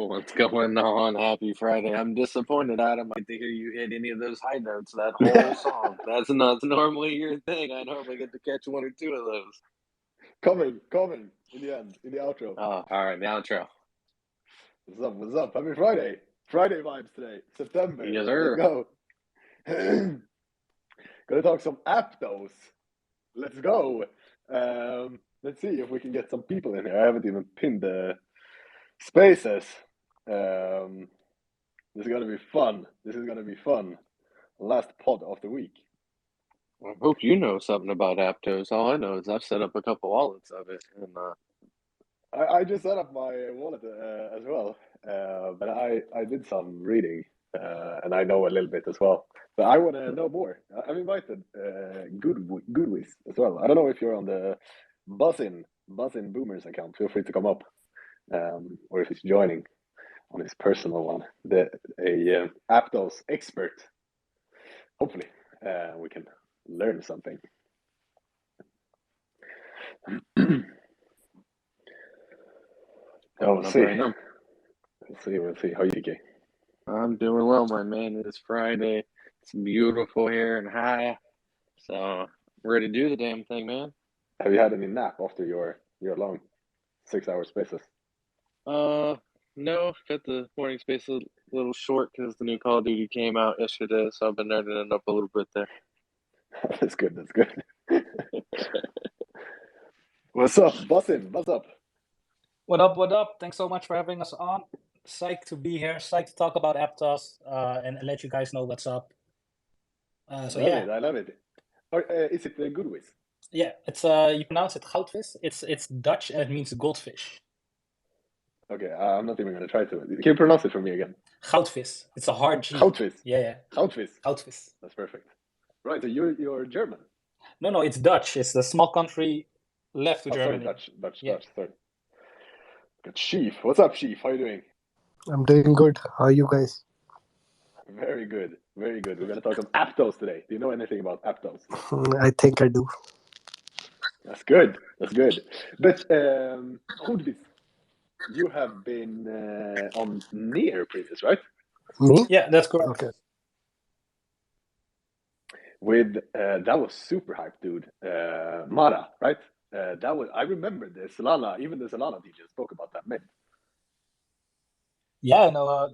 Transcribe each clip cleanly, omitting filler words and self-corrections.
What's going on? Happy Friday. I'm disappointed I don't get to hear you hit any of those high notes that whole song. That's not normally your thing. I normally get to catch one or two of those. Coming in the end, in the outro. Oh, all right, the outro. What's up? Happy Friday. Friday vibes today. September. Yes, Let's sir. go. Gonna talk some Aptos. Let's go. Let's see if we can get some people in here. I haven't even pinned the spaces. This is gonna be fun. Last pod of the week. I hope you know something about Aptos. All I know is I've set up a couple wallets of it, and I just set up my wallet as well, but I did some reading and I know a little bit as well. But I want to know more. I've invited Goodwiz as well. I don't know if you're on the Bussin Boomers account. Feel free to come up, or if he's joining on his personal one. A Aptos expert. Hopefully, we can learn something. We'll see. We'll see. How are you, DK? I'm doing well, my man. It is Friday. It's beautiful here and high, so we're ready to do the damn thing, man. Have you had any nap after your long 6-hour spaces? No, cut the morning space a little short because the new Call of Duty came out yesterday, so I've been nerding it up a little bit there. That's good. What's up, Bussin? What's up? What up? Thanks so much for having us on. Psyched to be here. Psyched to talk about Aptos and let you guys know what's up. I love it. Is it Goodwiz? Yeah, it's you pronounce it goudvis. It's Dutch and it means goldfish. Okay, I'm not even gonna try to. Can you pronounce it for me again? Goudvis. It's a hard G. Goudvis. Yeah. Goudvis. That's perfect. Right, so you're German. No, it's Dutch. It's the small country left to Germany. Sorry, Dutch. Sorry. Got Chief. What's up, Chief? How are you doing? I'm doing good. How are you guys? Very good. We're gonna talk about Aptos today. Do you know anything about Aptos? I think I do. That's good. But Goodwiz, you have been on Near previous, right? Me? Yeah, that's correct. Okay. With that was super hype, dude. Mara, right? I remember the Solana, even the Solana DJ spoke about that mint. Yeah, no,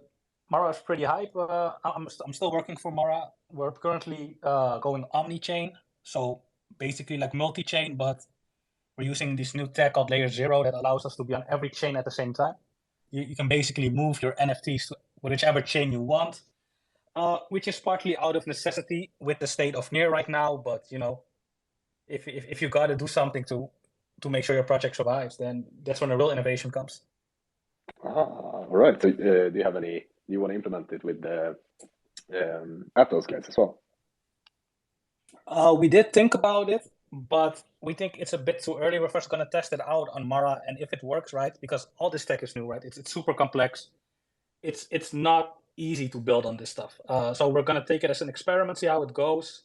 Mara is pretty hype. I'm still working for Mara. We're currently going omni-chain, so basically like multi-chain, but we're using this new tech called Layer 0 that allows us to be on every chain at the same time. You can basically move your NFTs to whichever chain you want, which is partly out of necessity with the state of Near right now. But you know, if you got to do something to make sure your project survives, then that's when the real innovation comes. All right. So, do you want to implement it with the Aptos guys as well? We did think about it, but we think it's a bit too early. We're first going to test it out on Mara, and if it works, right, because all this tech is new, right? It's super complex. It's not easy to build on this stuff. So we're going to take it as an experiment, see how it goes.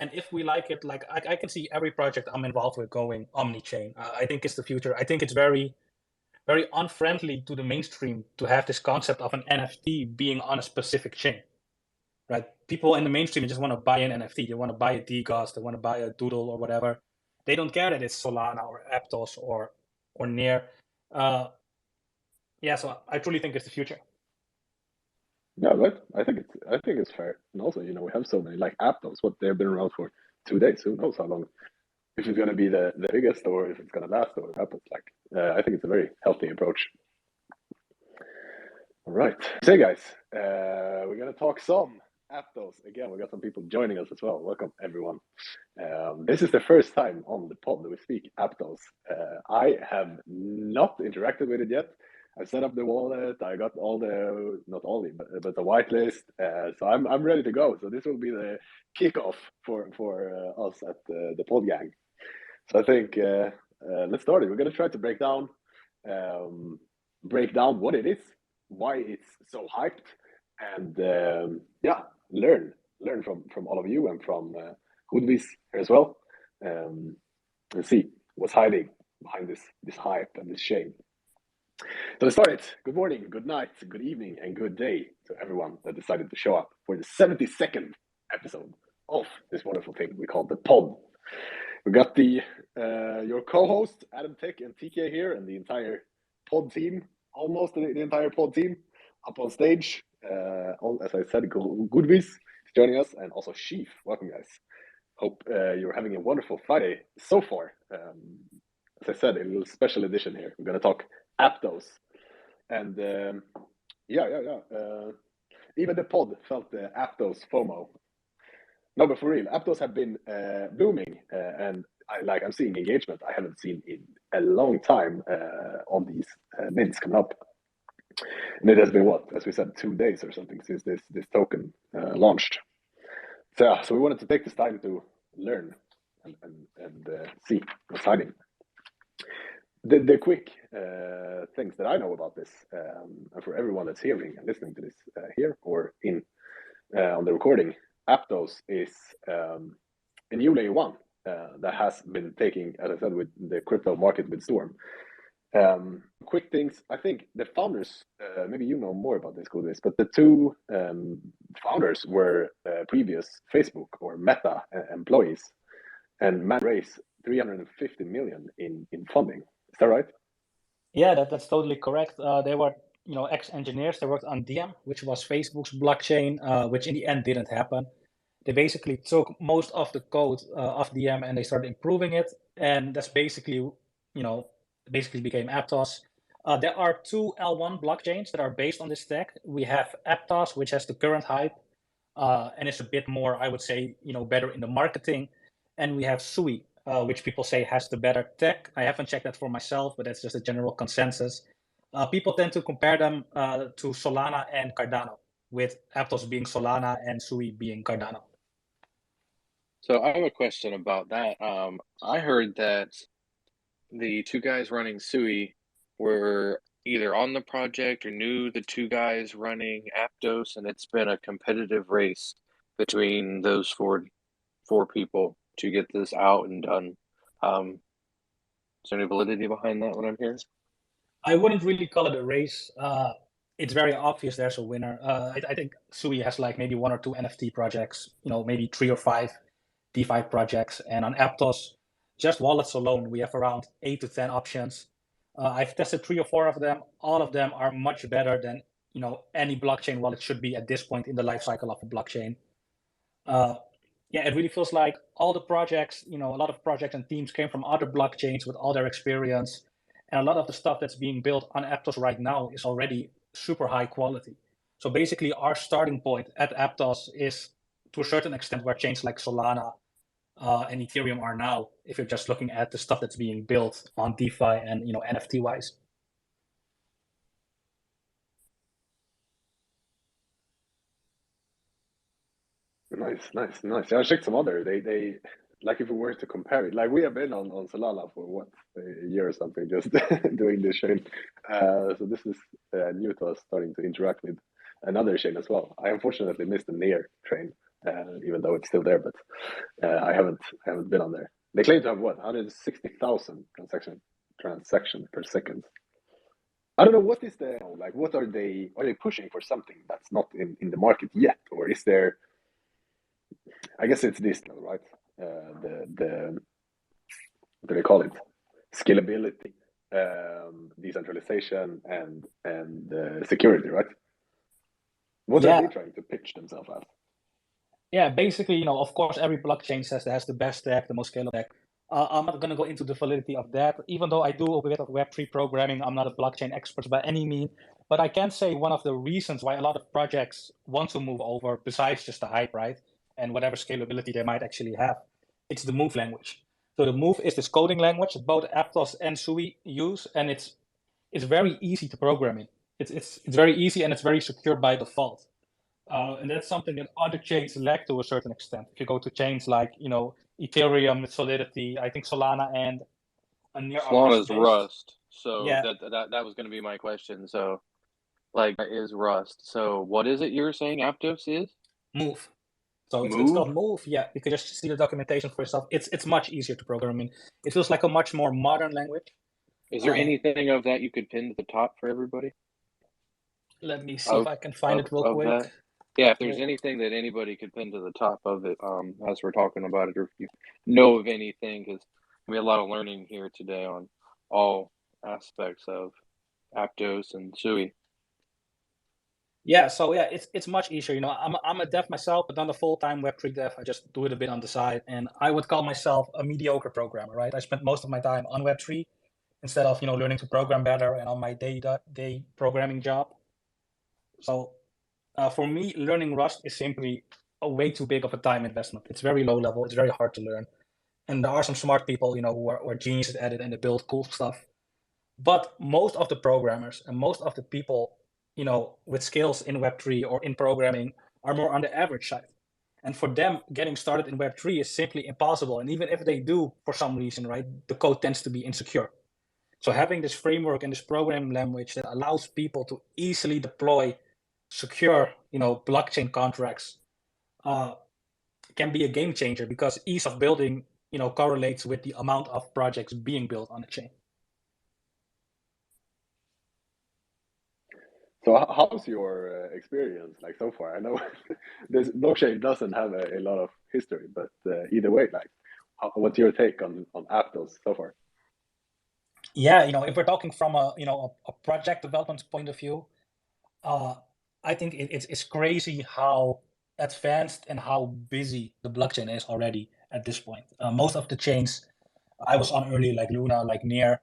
And if we like it, like I can see every project I'm involved with going omni-chain. I think it's the future. I think it's very, very unfriendly to the mainstream to have this concept of an NFT being on a specific chain. Right? People in the mainstream just want to buy an NFT. They want to buy a DGOS. They want to buy a Doodle or whatever. They don't care that it's Solana or Aptos or Near. So I truly think it's the future. Yeah, right. I think it's fair. And also, we have so many like Aptos. What they've been around for 2 days. Who knows how long? If it's gonna be the biggest or if it's gonna last or what happens. I think it's a very healthy approach. All right. So guys, we're gonna talk some Aptos again. We got some people joining us as well. Welcome everyone. This is the first time on the pod that we speak Aptos. I have not interacted with it yet. I set up the wallet. I got not all but the whitelist. So I'm ready to go. So this will be the kickoff for us at the pod gang. So I think let's start it. We're gonna try to break down what it is, why it's so hyped, and learn from all of you and from Goodwiz here as well, and see what's hiding behind this hype and this shame. So to start it, good morning, good night, good evening, and good day to everyone that decided to show up for the 72nd episode of this wonderful thing we call the pod. We got your co-host Adam Tech and TK here, and the entire pod team, almost the entire pod team, up on stage. As I said, Goodwiz is joining us, and also Sheaf. Welcome, guys. Hope you're having a wonderful Friday so far. As I said, a little special edition here. We're gonna talk Aptos, and even the pod felt the Aptos FOMO. No, but for real, Aptos have been booming, and I'm seeing engagement I haven't seen in a long time on these mints coming up. And it has been what, as we said, 2 days or something since this token launched. So we wanted to take this time to learn and see what's hiding. The quick things that I know about this, and for everyone that's hearing and listening to this here or in on the recording, Aptos is a new layer one that has been taking, as I said, with the crypto market with storm. Quick things. I think the founders, maybe you know more about this, Goodwiz, but the two founders were previous Facebook or Meta employees, and man raised 350 million in funding. Is that right? Yeah, that's totally correct. They were, ex-engineers. They worked on Diem, which was Facebook's blockchain, which in the end didn't happen. They basically took most of the code of Diem and they started improving it, and that's basically became Aptos. There are two L1 blockchains that are based on this stack. We have Aptos, which has the current hype, and it's a bit more, I would say, better in the marketing. And we have Sui, which people say has the better tech. I haven't checked that for myself, but that's just a general consensus. People tend to compare them to Solana and Cardano, with Aptos being Solana and Sui being Cardano. So I have a question about that. I heard that the two guys running Sui were either on the project or knew the two guys running Aptos, and it's been a competitive race between those four people to get this out and done. Is there any validity behind that, what I'm hearing? I wouldn't really call it a race. It's very obvious there's a winner. I think Sui has like maybe 1 or 2 NFT projects, maybe 3 or 5 DeFi projects. And on Aptos, just wallets alone, we have around 8 to 10 options. I've tested 3 or 4 of them. All of them are much better than any blockchain wallet should be at this point in the life cycle of a blockchain. It really feels like all the projects, a lot of projects and teams came from other blockchains with all their experience. And a lot of the stuff that's being built on Aptos right now is already super high quality. So basically our starting point at Aptos is to a certain extent where chains like Solana and Ethereum are now, if you're just looking at the stuff that's being built on DeFi and NFT wise. Nice. Yeah, I checked some other. They like if we were to compare it, like we have been on Solana for what, a year or something, just doing this chain. So this is new to us, starting to interact with another chain as well. I unfortunately missed the near train, even though it's still there, but I haven't been on there. They claim to have what, 160,000 transaction per second. I don't know, what is the, like, what are they pushing for something that's not in the market yet, or is there? I guess it's this, right? The what do they call it? Scalability, decentralization, and security, right? What are they trying to pitch themselves as? Yeah, basically, of course, every blockchain says it has the best tech, the most scalable tech. I'm not going to go into the validity of that, even though I do a bit of Web3 programming. I'm not a blockchain expert by any means, but I can say one of the reasons why a lot of projects want to move over, besides just the hype, right, and whatever scalability they might actually have, it's the Move language. So the Move is this coding language that both Aptos and Sui use, and it's very easy to program in. It's very easy and it's very secure by default. And that's something that other chains lack to a certain extent. If you go to chains like, Ethereum, Solidity, I think Solana and Solana's Rust. So yeah. that was going to be my question. So, like, that is Rust. So what is it you were saying Aptos is? Move. So it's called Move. Yeah, you can just see the documentation for yourself. It's much easier to program in. It feels like a much more modern language. Is there anything of that you could pin to the top for everybody? Let me see if I can find it real Of quick. that? Yeah, if there's Well, anything that anybody could pin to the top of it, as we're talking about it, or if you know of anything, because we had a lot of learning here today on all aspects of Aptos and SUI. yeah, so yeah, it's much easier. You know, I'm a dev myself, but not a full-time Web3 dev. I just do it a bit on the side, and I would call myself a mediocre programmer, right? I spent most of my time on Web3 instead of learning to program better and on my day programming job. So for me, learning Rust is simply a way too big of a time investment. It's very low level. It's very hard to learn, and there are some smart people, who are geniuses at it and they build cool stuff. But most of the programmers and most of the people, with skills in Web3 or in programming are more on the average side. And for them, getting started in Web3 is simply impossible. And even if they do, for some reason, right, the code tends to be insecure. So having this framework and this programming language that allows people to easily deploy secure, blockchain contracts can be a game changer because ease of building, correlates with the amount of projects being built on the chain. So how's your experience like so far? I know this blockchain doesn't have a lot of history, but either way, like, what's your take on Aptos so far? Yeah, if we're talking from a project development point of view, uh, I think it's crazy how advanced and how busy the blockchain is already at this point. Most of the chains I was on early, like Luna, like Near,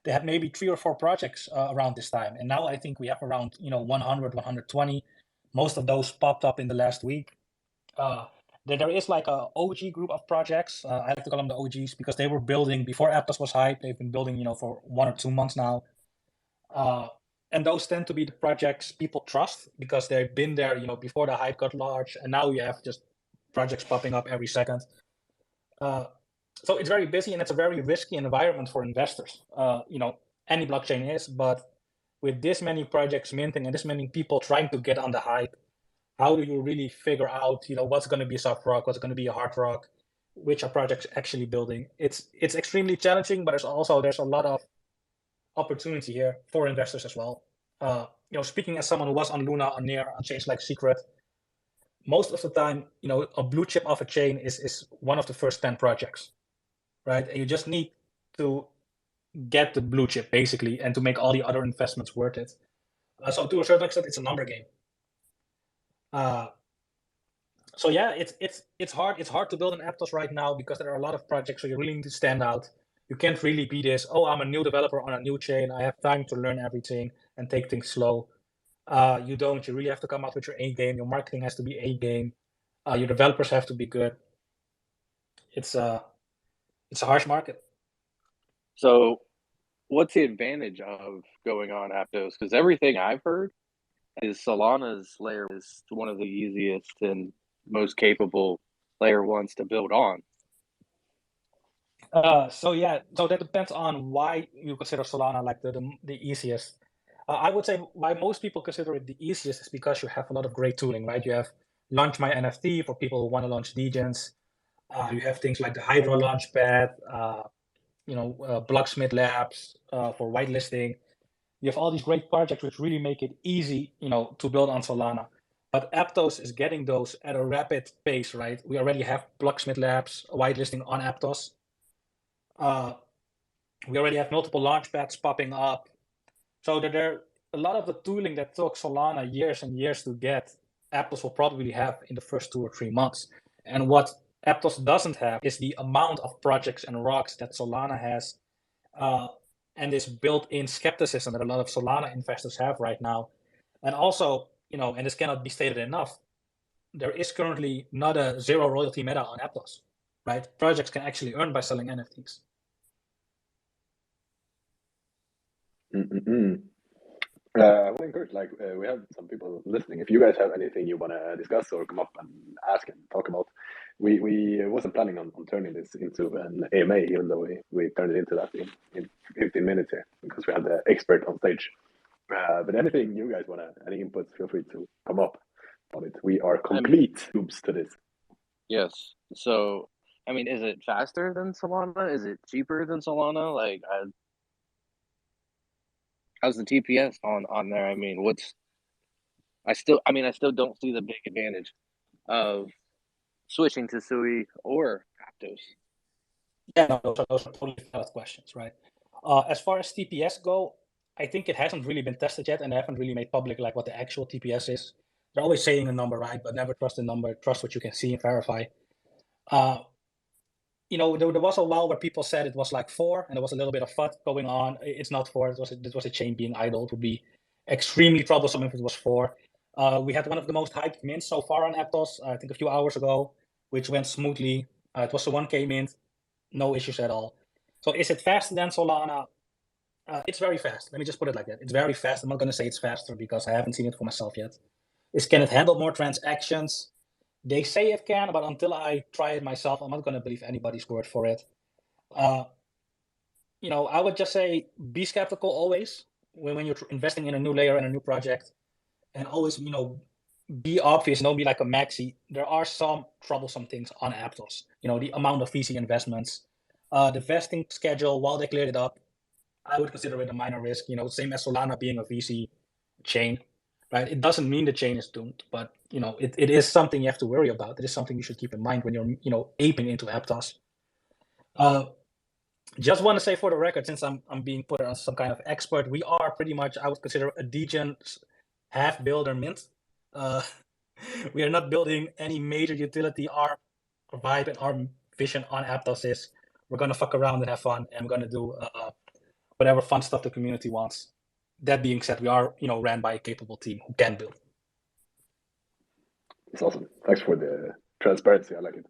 they had maybe 3 or 4 projects around this time, and now I think we have around 100, 120. Most of those popped up in the last week. Uh, there is like a OG group of projects. I like to call them the OGs because they were building before Aptos was hyped. They've been building, for 1 or 2 months now. Uh, and those tend to be the projects people trust because they've been there, before the hype got large. And now you have just projects popping up every second. So it's very busy and it's a very risky environment for investors. Any blockchain is, but with this many projects minting and this many people trying to get on the hype, how do you really figure out, what's going to be a soft rock, what's going to be a hard rock, which are projects actually building? It's extremely challenging, but there's a lot of opportunity here for investors as well. Speaking as someone who was on Luna, on Near, on chains like Secret, most of the time, a blue chip of a chain is one of the first 10 projects, right? And you just need to get the blue chip basically, and to make all the other investments worth it. So to a certain extent, it's a number game. So yeah, it's hard. It's hard to build an Aptos right now because there are a lot of projects, so you really need to stand out. You can't really be this, oh, I'm a new developer on a new chain. I have time to learn everything and take things slow. You don't. You really have to come out with your A game. Your marketing has to be A game. Your developers have to be good. It's a harsh market. So, what's the advantage of going on Aptos? Because everything I've heard is Solana's layer is one of the easiest and most capable layer ones to build on. So that depends on why you consider Solana like the easiest. I would say why most people consider it the easiest is because you have a lot of great tooling, right? You have Launch My NFT for people who want to launch degens. You have things like the Hydra Launchpad, Blocksmith Labs for whitelisting. You have all these great projects which really make it easy, to build on Solana. But Aptos is getting those at a rapid pace, right? We already have Blocksmith Labs whitelisting on Aptos. We already have multiple launchpads popping up. So there are a lot of the tooling that took Solana years and years to get, Aptos will probably have in the first 2 or 3 months. And what Aptos doesn't have is the amount of projects and rocks that Solana has, and this built-in skepticism that a lot of Solana investors have right now. And also, and this cannot be stated enough, there is currently not a zero royalty meta on Aptos, right? Projects can actually earn by selling NFTs. Well, encourage, like, we have some people listening. If you guys have anything you want to discuss or come up and ask and talk about, we wasn't planning on turning this into an AMA, even though we turned it into that in 15 minutes here because we had the expert on stage. But anything you guys want to, any inputs, feel free to come up on it. We are complete noobs to this. Yes. So, I mean, is it faster than Solana? Is it cheaper than Solana? Like, how's the TPS on there? I mean, I still don't see the big advantage of switching to Sui or Aptos. Yeah, no, those are totally valid questions, right? As far as TPS go, I think it hasn't really been tested yet, and they haven't really made public like what the actual TPS is. They're always saying a number, right? But never trust the number. Trust what you can see and verify. There was a while where people said it was like 4, and there was a little bit of FUD going on. It's not 4. It was a chain being idle. It would be extremely troublesome if it was 4. We had one of the most hyped mints so far on Aptos, I think a few hours ago, which went smoothly. It was a 1K mint, no issues at all. So is it faster than Solana? It's very fast. Let me just put it like that. It's very fast. I'm not going to say it's faster because I haven't seen it for myself yet. Can it handle more transactions? They say it can, but until I try it myself, I'm not going to believe anybody's word for it. I would just say be skeptical always when you're investing in a new layer and a new project, and always, be obvious. Don't be like a maxi. There are some troublesome things on Aptos. The amount of VC investments, the vesting schedule. While they cleared it up, I would consider it a minor risk. Same as Solana being a VC chain, right? It doesn't mean the chain is doomed, but it is something you have to worry about. It is something you should keep in mind when you're aping into Aptos. Just want to say for the record, since I'm being put on some kind of expert, we are pretty much, I would consider, a degen half builder mint. We are not building any major utility. Our vibe and our vision on Aptos is we're gonna fuck around and have fun, and we're gonna do whatever fun stuff the community wants. That being said, we are ran by a capable team who can build. It's awesome. Thanks for the transparency. I like it.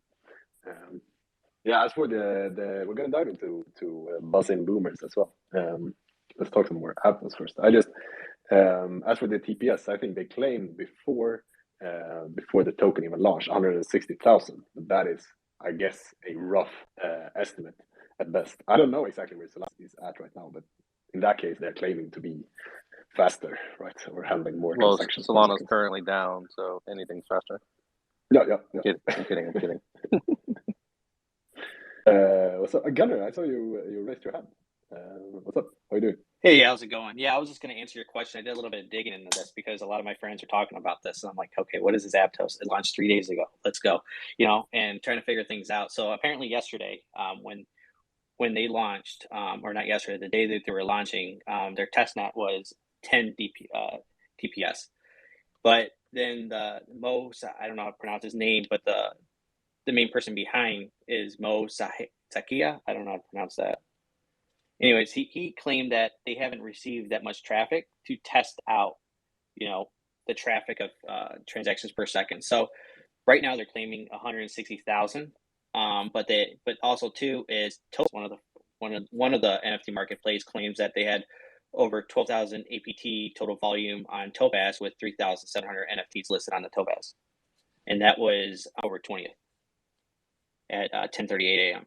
Yeah, as for we're gonna dive into Bussin Boomers as well. Let's talk some more Aptos first. As for the TPS, I think they claimed before the token even launched 160,000. That is, I guess, a rough estimate at best. I don't know exactly where Solana is at right now, but in that case, they're claiming to be faster, right? Or handling more transactions. Solana's currently down, so anything's faster. Yeah. I'm kidding. What's up, Gunnar? I saw you raised your hand. What's up? How are you doing? Hey, how's it going? Yeah, I was just going to answer your question. I did a little bit of digging into this because a lot of my friends are talking about this, and I'm like, okay, what is this Aptos? It launched 3 days ago. Let's go, and trying to figure things out. So apparently yesterday, when they launched, or not yesterday, the day that they were launching, their testnet was 10 TPS. But then I don't know how to pronounce his name, but the main person behind is Mo Sakia. I don't know how to pronounce that. Anyways, he claimed that they haven't received that much traffic to test out, the traffic of transactions per second. So right now they're claiming 160,000. But also too is Toast, one of the NFT marketplace, claims that they had over 12,000 APT total volume on Topaz with 3,700 NFTs listed on the Topaz, and that was October 20th at 10:38 a.m.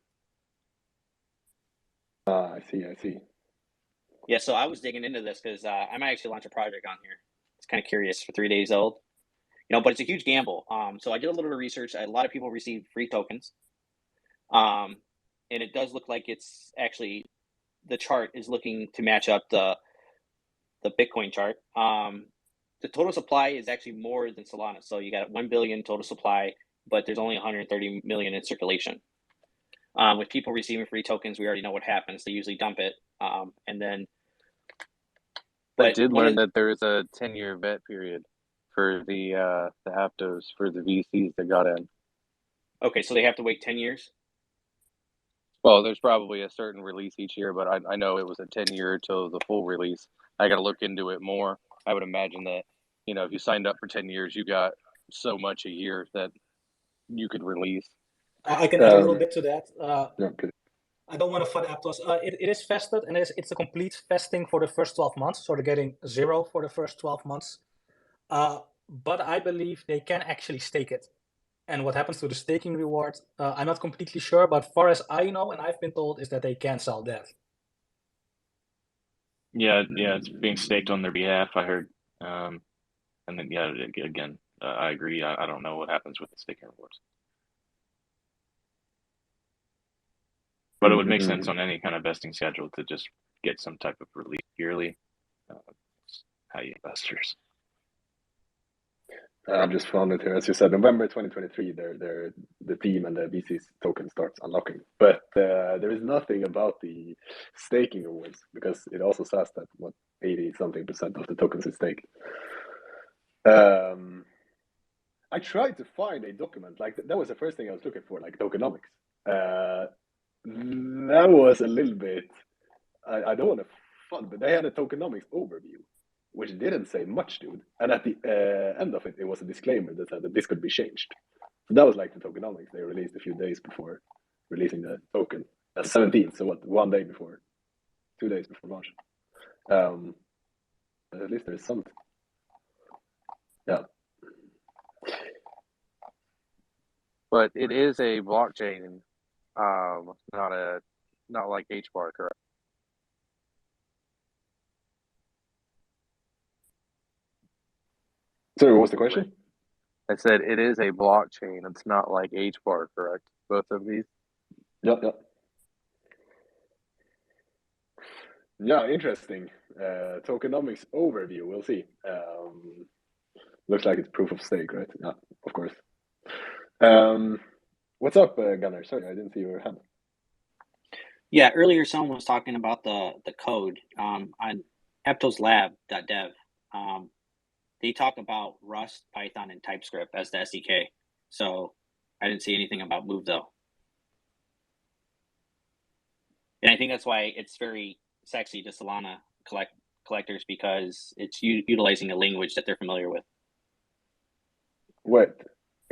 I see. Yeah, so I was digging into this because I might actually launch a project on here. It's kind of curious for 3 days old, but it's a huge gamble. So I did a little bit of research. A lot of people receive free tokens, and it does look like it's actually, the chart is looking to match up the Bitcoin chart. The total supply is actually more than Solana. So you got 1 billion total supply, but there's only 130 million in circulation. With people receiving free tokens, we already know what happens. They usually dump it, and then. But I did learn that there is a 10-year vet period for the Aptos, for the VCs that got in. Okay, so they have to wait 10 years? Well, there's probably a certain release each year, but I know it was a 10-year till the full release. I got to look into it more. I would imagine that, if you signed up for 10 years, you got so much a year that you could release. I can add a little bit to that. Okay. I don't want to FUD Aptos. It is vested, and it's a complete vesting for the first 12 months. So they're getting 0 for the first 12 months. But I believe they can actually stake it. And what happens to the staking reward, I'm not completely sure. But far as I know, and I've been told, is that they can sell that. Yeah, it's being staked on their behalf, I heard. And then, again, I agree. I don't know what happens with the staking rewards. But it would make sense on any kind of vesting schedule to just get some type of release yearly. high investors. I just found it here, as you said, November 2023. The team and the VC's token starts unlocking, but there is nothing about the staking awards because it also says that 80-something% of the tokens is staked. I tried to find a document like that was the first thing I was looking for, like tokenomics. That was a little bit. I don't want to fun, but they had a tokenomics overview, which didn't say much, dude. And at the end of it, it was a disclaimer that said that this could be changed. So that was like the tokenomics they released a few days before releasing the token. 17th, so what? 1 day before, 2 days before launch. But at least there's something. Yeah. But it is a blockchain, not like HBAR, correct? So what was the question? I said it is a blockchain. It's not like HBAR, correct? Both of these. Yep. Yeah, interesting. Tokenomics overview. We'll see. Looks like it's proof of stake, right? Yeah, of course. What's up, Gunnar? Sorry, I didn't see your hand. Yeah, earlier someone was talking about the code on aptoslab.dev. They talk about Rust, Python, and TypeScript as the SDK. So I didn't see anything about Move though. And I think that's why it's very sexy to Solana collectors because it's utilizing a language that they're familiar with. Wait,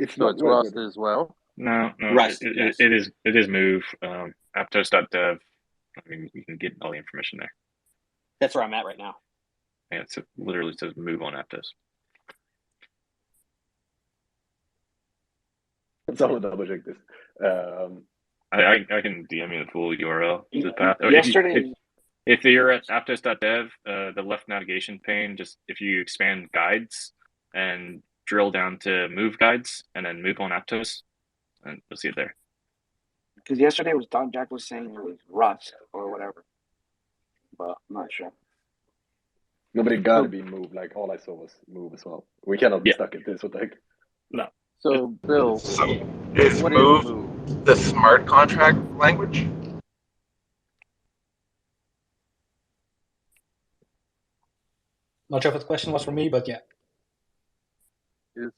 it's So not it's Rust as well. No, Rust, it yes. is Move. Aptos.dev. I mean, you can get all the information there. That's where I'm at right now. Yeah, it literally says Move on Aptos. Someone double check this. I can DM you the full URL to the path. Yesterday, If you're at aptos.dev, the left navigation pane, just if you expand guides and drill down to move guides and then move on Aptos, and you'll see it there. because yesterday was Don Jack was saying it was Rust or whatever, but I'm not sure. Nobody gotta be moved. Like all I saw was move as well. We cannot be Yeah. stuck in this. What the heck? No. So Bill, So is what Move is Move? the smart contract language? Not sure if the question was for me, but yeah. Is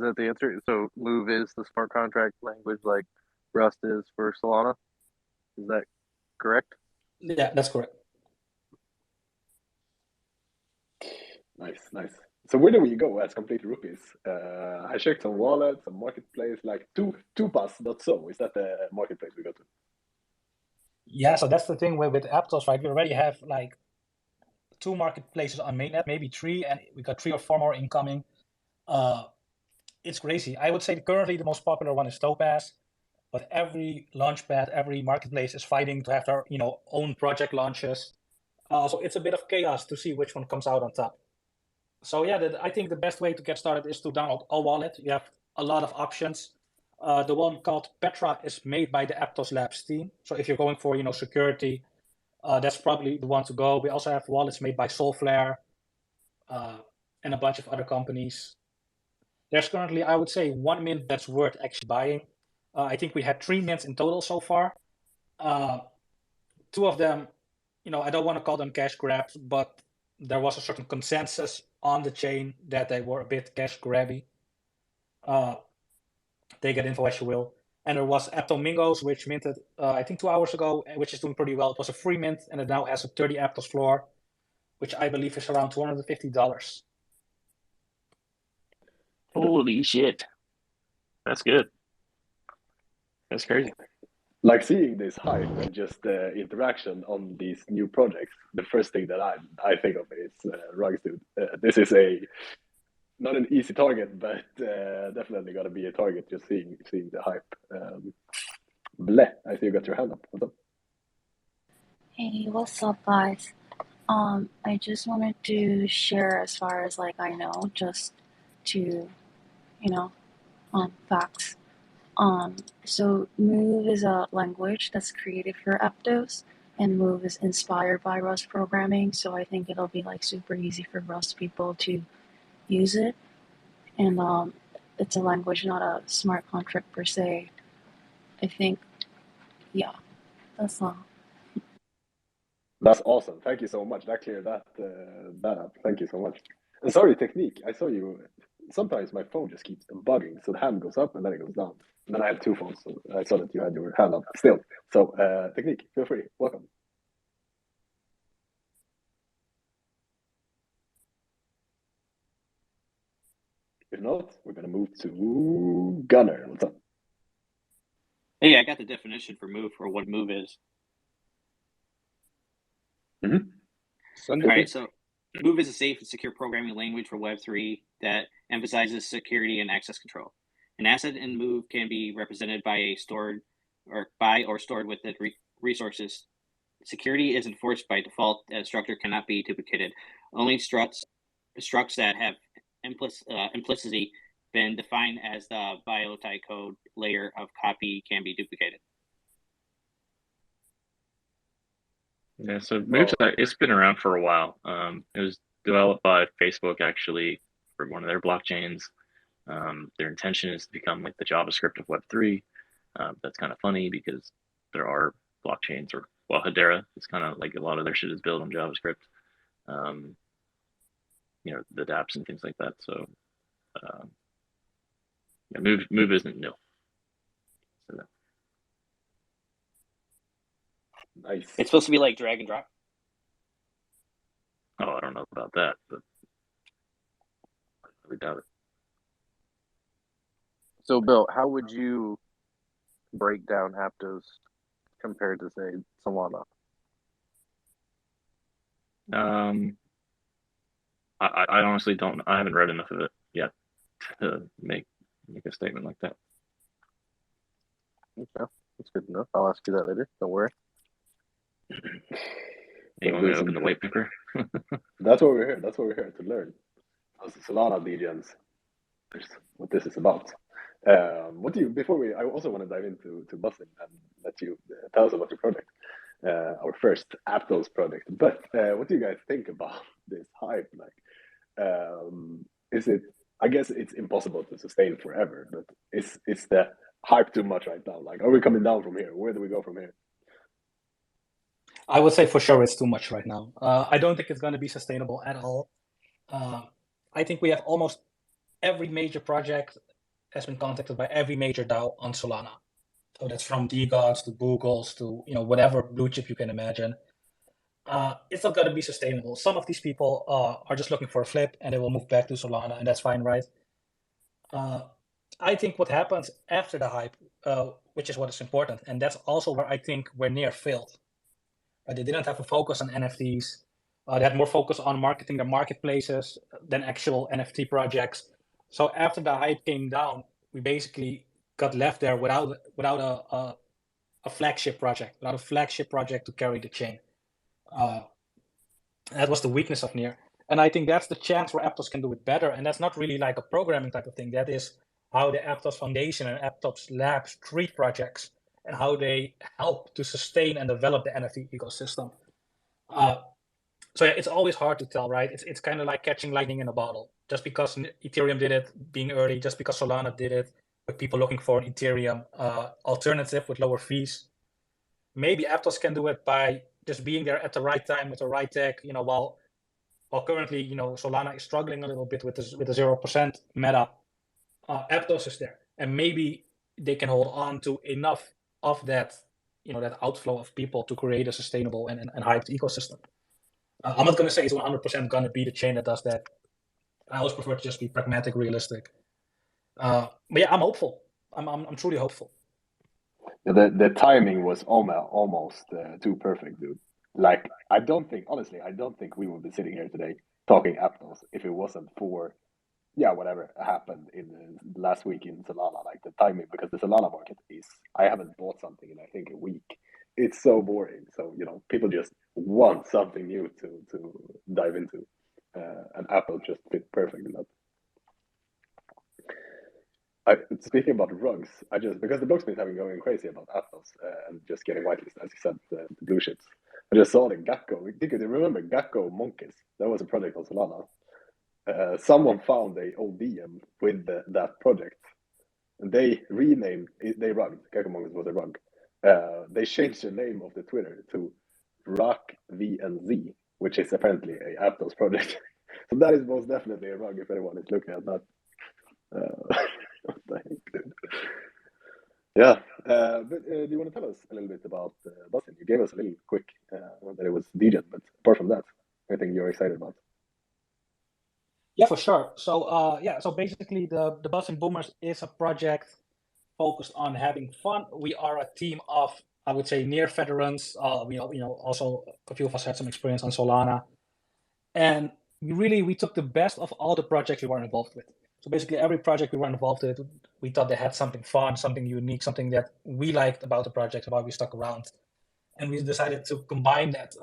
that the answer? So Move is the smart contract language like Rust is for Solana? Is that correct? Yeah, that's correct. Nice. So where do we go as complete rookies? I checked some wallets, some marketplace, like tupas.so. Is that the marketplace we go to? Yeah, so that's the thing with Aptos, right? We already have like 2 marketplaces on mainnet, maybe 3, and we got 3 or 4 more incoming. It's crazy. I would say currently the most popular one is Topaz, but every launchpad, every marketplace is fighting to have their own project launches. So it's a bit of chaos to see which one comes out on top. So yeah, I think the best way to get started is to download a wallet. You have a lot of options. The one called Petra is made by the Aptos Labs team. So if you're going for security, that's probably the one to go. We also have wallets made by Solflare and a bunch of other companies. There's currently, I would say, 1 mint that's worth actually buying. I think we had 3 mints in total so far. 2 of them, I don't want to call them cash grabs, but there was a certain consensus on the chain that they were a bit cash grabby. Take that info as you will. And there was Aptomingos, which minted, I think 2 hours ago, which is doing pretty well. It was a free mint, and it now has a 30 Aptos floor, which I believe is around $250. Holy shit. That's good. That's crazy. Like seeing this hype and just the interaction on these new projects, the first thing that I think of is Rugs, dude. This is not an easy target, but definitely got to be a target just seeing the hype. Bleh, I see you got your hand up. What's up? Hey, what's up, guys? I just wanted to share as far as I know, just to, facts. So Move is a language that's created for Aptos, and Move is inspired by Rust programming, so I think it'll be like super easy for Rust people to use it. And it's a language, not a smart contract per se. I think, yeah, that's all. That's awesome. Thank you so much. That cleared that up. Thank you so much. And sorry, technique. I saw you. Sometimes my phone just keeps bugging, so the hand goes up and then it goes down. And then I have two phones, so I saw that you had your hand up still. So, technique, feel free. Welcome. If not, we're gonna move to Gunner. What's up? Hey, I got the definition for move, or what move is. Mm-hmm. All right, so Move is a safe and secure programming language for Web3 that emphasizes security and access control. An asset in Move can be represented by stored with the resources. Security is enforced by default. A structure cannot be duplicated. Only structs that have implicitly been defined as the biotite code layer of copy can be duplicated. Yeah, so Move's it's been around for a while. It was developed by Facebook actually for one of their blockchains. Their intention is to become like the JavaScript of Web3. That's kind of funny because there are blockchains, or well, Hedera. It's kind of like a lot of their shit is built on JavaScript. The dApps and things like that. So, yeah, Move isn't new. So Nice. It's supposed to be like drag and drop. Oh, I don't know about that, but I doubt it. So, Bill, how would you break down Aptos compared to, say, Solana? I honestly don't. I haven't read enough of it yet to make a statement like that. Okay, that's good enough. I'll ask you that later. Don't worry. You want me to open the white paper? That's what we're here. That's what we're here to learn. As Solana DGens, what this is about. I also want to dive into Bussin and let you tell us about your project, our first Aptos project. But what do you guys think about this hype? Like, is it? I guess it's impossible to sustain forever. But is the hype too much right now? Like, are we coming down from here? Where do we go from here? I would say for sure it's too much right now. I don't think it's going to be sustainable at all. I think we have almost every major project has been contacted by every major DAO on Solana. So that's from DeGods to Googles to whatever blue chip you can imagine. It's not going to be sustainable. Some of these people are just looking for a flip and they will move back to Solana, and that's fine, right? I think what happens after the hype, which is what is important, and that's also where I think we're near failed. They didn't have a focus on NFTs. They had more focus on marketing their marketplaces than actual NFT projects. So after the hype came down, we basically got left there without a flagship project, without a flagship project to carry the chain. That was the weakness of Near. And I think that's the chance where Aptos can do it better. And that's not really like a programming type of thing. That is how the Aptos Foundation and Aptos Labs treat projects and how they help to sustain and develop the NFT ecosystem. So yeah, it's always hard to tell, right? It's kind of like catching lightning in a bottle. Just because Ethereum did it being early, just because Solana did it, with people looking for an Ethereum alternative with lower fees. Maybe Aptos can do it by just being there at the right time with the right tech. While currently, Solana is struggling a little bit with the 0% meta. Aptos is there, and maybe they can hold on to enough of that, that outflow of people to create a sustainable and hyped ecosystem. I'm not going to say it's 100% going to be the chain that does that. I always prefer to just be pragmatic, realistic. But yeah, I'm hopeful. I'm truly hopeful. The timing was almost too perfect, dude. Like, honestly, I don't think we would be sitting here today talking Aptos if it wasn't for, whatever happened in the last week in Solana. Like the timing, because the Solana market I haven't bought something in I think a week. It's so boring. So people just want something new to dive into, and Apple just fit perfect in that. Speaking about rugs, because the blocksmith have been going crazy about Aptos and just getting whitelisted, as you said, the blue chips. I just saw the Gecko. Do you remember Gecko Monkeys? That was a project on Solana. Someone found a ODM with that project, and they renamed it. They rug. Gecko Monkeys was a rug. They changed the name of the Twitter to Rock VNZ, which is apparently a Aptos project. So that is most definitely a rug if anyone is looking at that. What the heck, dude? Yeah, but do you want to tell us a little bit about Bussin? You gave us a little quick that it was DJ, but apart from that, anything you're excited about? Yeah, for sure. So so basically the Bussin Boomers is a project focused on having fun. We are a team of, I would say, near veterans. Also a few of us had some experience on Solana, and we took the best of all the projects we were involved with. So basically, every project we were involved with, we thought they had something fun, something unique, something that we liked about the project, about we stuck around, and we decided to combine that.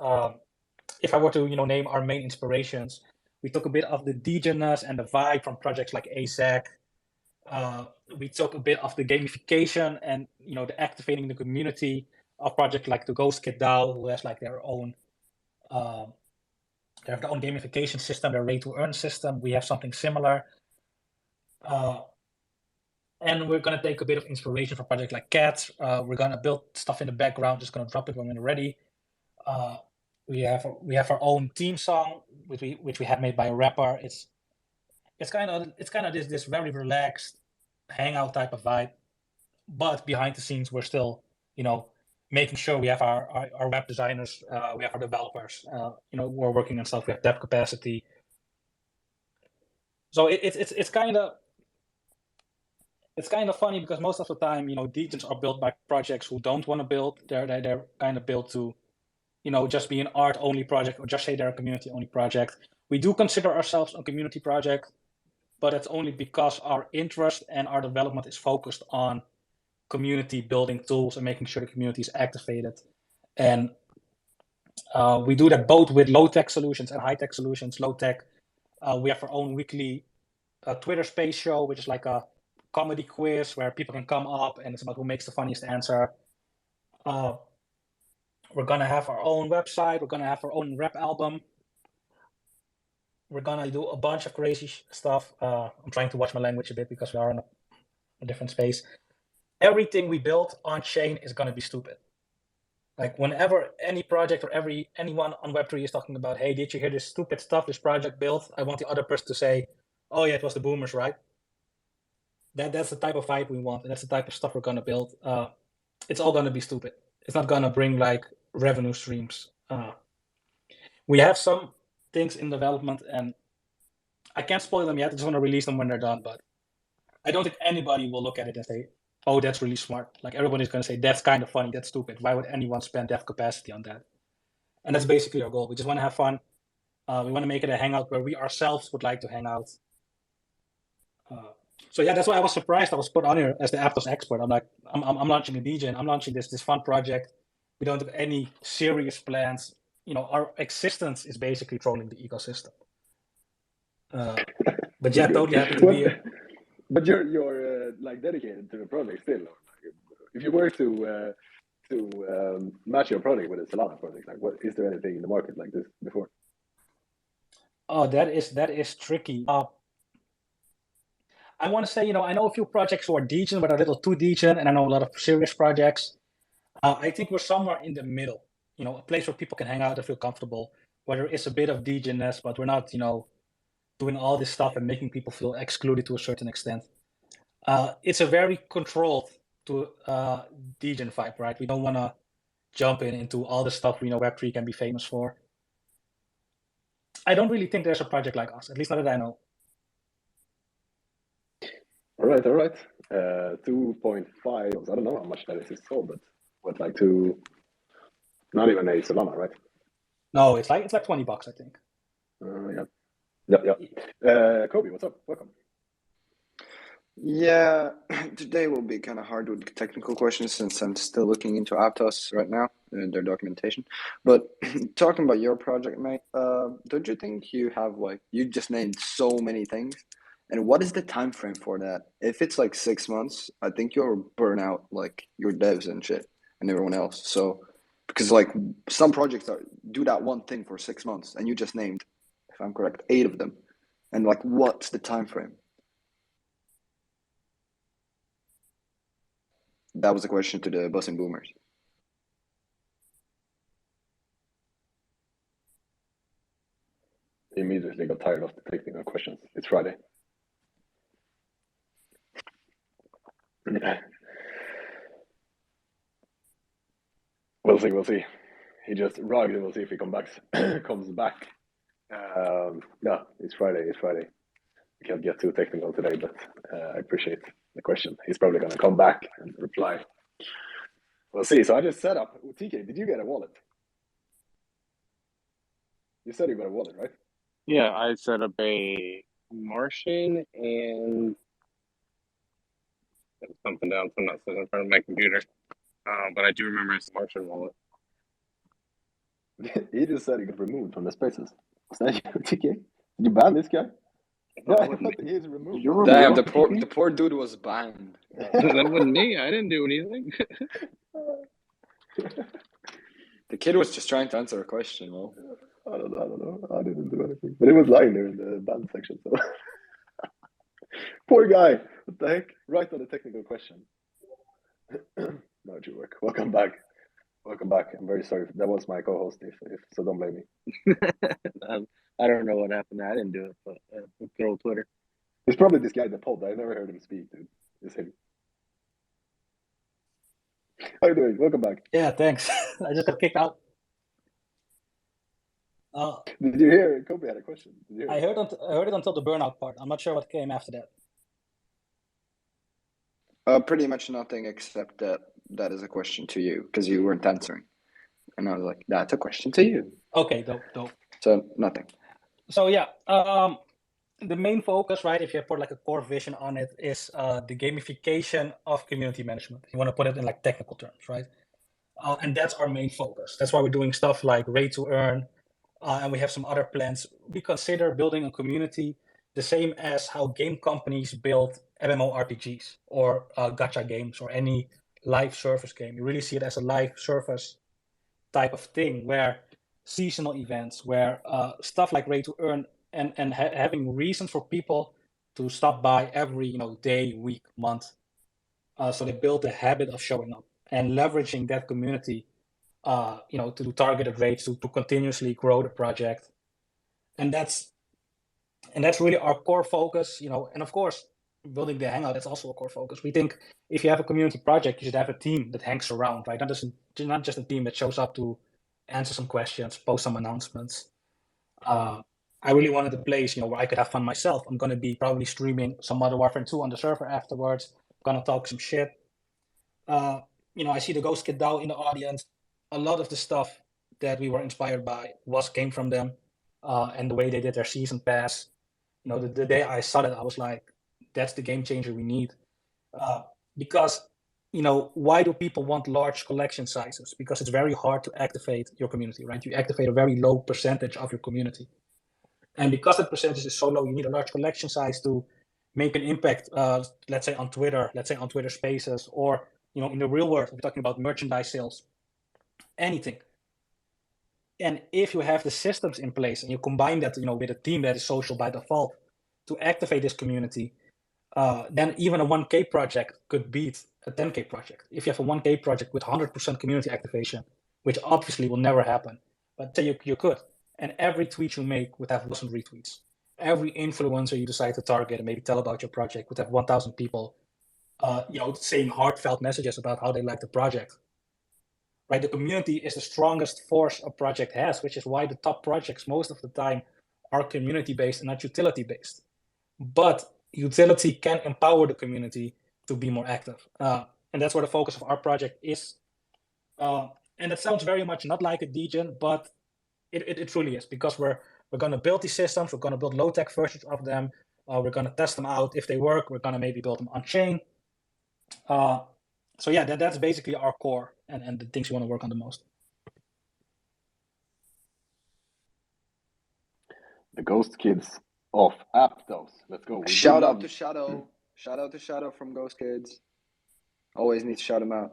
If I were to name our main inspirations, we took a bit of the DJ-ness and the vibe from projects like ASAC. We took a bit of the gamification and the activating the community of projects like the Ghost Kid DAO, who has like they have their own gamification system, their rate-to-earn system. We have something similar. And we're going to take a bit of inspiration from projects like Cats. We're going to build stuff in the background, just going to drop it when we're ready. We have our own theme song, which we have made by a rapper. It's kind of this very relaxed hangout type of vibe, but behind the scenes we're still making sure we have our web designers, we have our developers, we're working on stuff. We have dev capacity. So it's kind of funny because most of the time degens are built by projects who don't want to build. They're kind of built to just be an art only project, or just say they're a community only project. We do consider ourselves a community project, but it's only because our interest and our development is focused on community building tools and making sure the community is activated. And we do that both with low-tech solutions and high-tech solutions. Low-tech, we have our own weekly Twitter space show, which is like a comedy quiz where people can come up and it's about who makes the funniest answer. We're going to have our own website. We're going to have our own rap album. We're going to do a bunch of crazy stuff. I'm trying to watch my language a bit because we are in a different space. Everything we build on chain is going to be stupid. Like whenever any project or anyone on Web3 is talking about, hey, did you hear this stupid stuff this project built? I want the other person to say, oh yeah, it was the boomers, right? That's the type of vibe we want, and that's the type of stuff we're going to build. It's all going to be stupid. It's not going to bring like revenue streams. We have some things in development, and I can't spoil them yet. I just want to release them when they're done, but I don't think anybody will look at it and say, oh, that's really smart. Like everybody's going to say, that's kind of funny, that's stupid. Why would anyone spend dev capacity on that? And that's basically our goal. We just want to have fun. We want to make it a hangout where we ourselves would like to hang out. So yeah, that's why I was surprised I was put on here as the Aptos expert. I'm like, I'm launching a DJ and I'm launching this fun project. We don't have any serious plans. Our existence is basically trolling the ecosystem. But yeah, totally happy to be here. But you're like dedicated to the project still. If you were to match your project with a Solana project, like what is there anything in the market like this before? Oh, that is tricky. I want to say, I know a few projects who are degen, but a little too degen, and I know a lot of serious projects. I think we're somewhere in the middle. A place where people can hang out and feel comfortable, where there is a bit of degen-ness, but we're not, doing all this stuff and making people feel excluded to a certain extent. It's a very controlled to degen vibe, right? We don't want to jump into all the stuff we know Web3 can be famous for. I don't really think there's a project like us, at least not that I know. All right. 2.5. I don't know how much that is sold, but what, like not even a Solana, right? No, it's like $20, I think. Yeah. Kobe, what's up? Welcome. Yeah, today will be kind of hard with technical questions since I'm still looking into Aptos right now and their documentation. But talking about your project, mate, don't you think you have you just named so many things? And what is the time frame for that? If it's like 6 months, I think you'll burn out like your devs and shit and everyone else. So Because like some projects do that one thing for 6 months, and you just named, if I'm correct, 8 of them. And like, what's the time frame? That was a question to the Bussin Boomers. He immediately got tired of the technical questions. It's Friday. We'll see. He just rugged. We'll see if he comes back. Yeah, it's Friday. We can't get too technical today, but I appreciate the question. He's probably going to come back and reply. We'll see. So I just set up. TK, did you get a wallet? You said you got a wallet, right? Yeah, I set up a Martian and something down. So I'm not sitting in front of my computer. But I do remember it's a Martian wallet. He just said he got removed from the spaces. Was that you, TK? Did you ban this guy? No, I thought he's removed. Damn, the poor dude was banned. That wasn't me. I didn't do anything. The kid was just trying to answer a question, well. I don't know. I didn't do anything. But it was lying there in the ban section. So poor guy. What the heck? Right on the technical question. No, it should work. Welcome back. I'm very sorry. That was my co-host. So don't blame me. I don't know what happened. I didn't do it, but good old Twitter. It's probably this guy, the pod. I never heard him speak, dude. It's him. How you doing? Welcome back. Yeah, thanks. I just got kicked out. Did you hear? Kobe had a question. I heard it until the burnout part. I'm not sure what came after that. Pretty much nothing except that is a question to you because you weren't answering, and I was like, "That's a question to you." Okay, dope. So nothing. So yeah, the main focus, right? If you put like a core vision on it, is the gamification of community management. You want to put it in like technical terms, right? And that's our main focus. That's why we're doing stuff like Rate to Earn, and we have some other plans. We consider building a community the same as how game companies build MMORPGs or gacha games or any live service game. You really see it as a live service type of thing where seasonal events, where stuff like Rate to Earn and having reasons for people to stop by every day, week, month. So they build a habit of showing up and leveraging that community to do targeted rates to continuously grow the project. And that's really our core focus, and of course, building the Hangout, that's also a core focus. We think if you have a community project, you should have a team that hangs around, right? Not just a team that shows up to answer some questions, post some announcements. I really wanted a place, where I could have fun myself. I'm going to be probably streaming some Modern Warfare 2 on the server afterwards. I'm going to talk some shit. I see the Ghost Kid DAO in the audience. A lot of the stuff that we were inspired by came from them, and the way they did their season pass. The day I saw that, I was like, that's the game changer we need. Because, why do people want large collection sizes? Because it's very hard to activate your community, right? You activate a very low percentage of your community. And because that percentage is so low, you need a large collection size to make an impact, let's say on Twitter Spaces, or, in the real world, we're talking about merchandise sales, anything. And if you have the systems in place and you combine that, with a team that is social by default to activate this community, then even a 1K project could beat a 10K project. If you have a 1K project with 100% community activation, which obviously will never happen, but say you could, and every tweet you make would have 1,000 retweets. Every influencer you decide to target and maybe tell about your project would have 1,000 people, saying heartfelt messages about how they like the project. Right, the community is the strongest force a project has, which is why the top projects most of the time are community-based and not utility-based. But utility can empower the community to be more active. And that's where the focus of our project is. And it sounds very much not like a degen, but it truly is, because we're going to build these systems, we're going to build low-tech versions of them, we're going to test them out. If they work, we're going to maybe build them on-chain. So yeah, that's basically our core and the things we want to work on the most. The Ghost Kids of Aptos. Let's go. Shout out to Shadow. Shout out to Shadow from Ghost Kids. Always need to shout him out.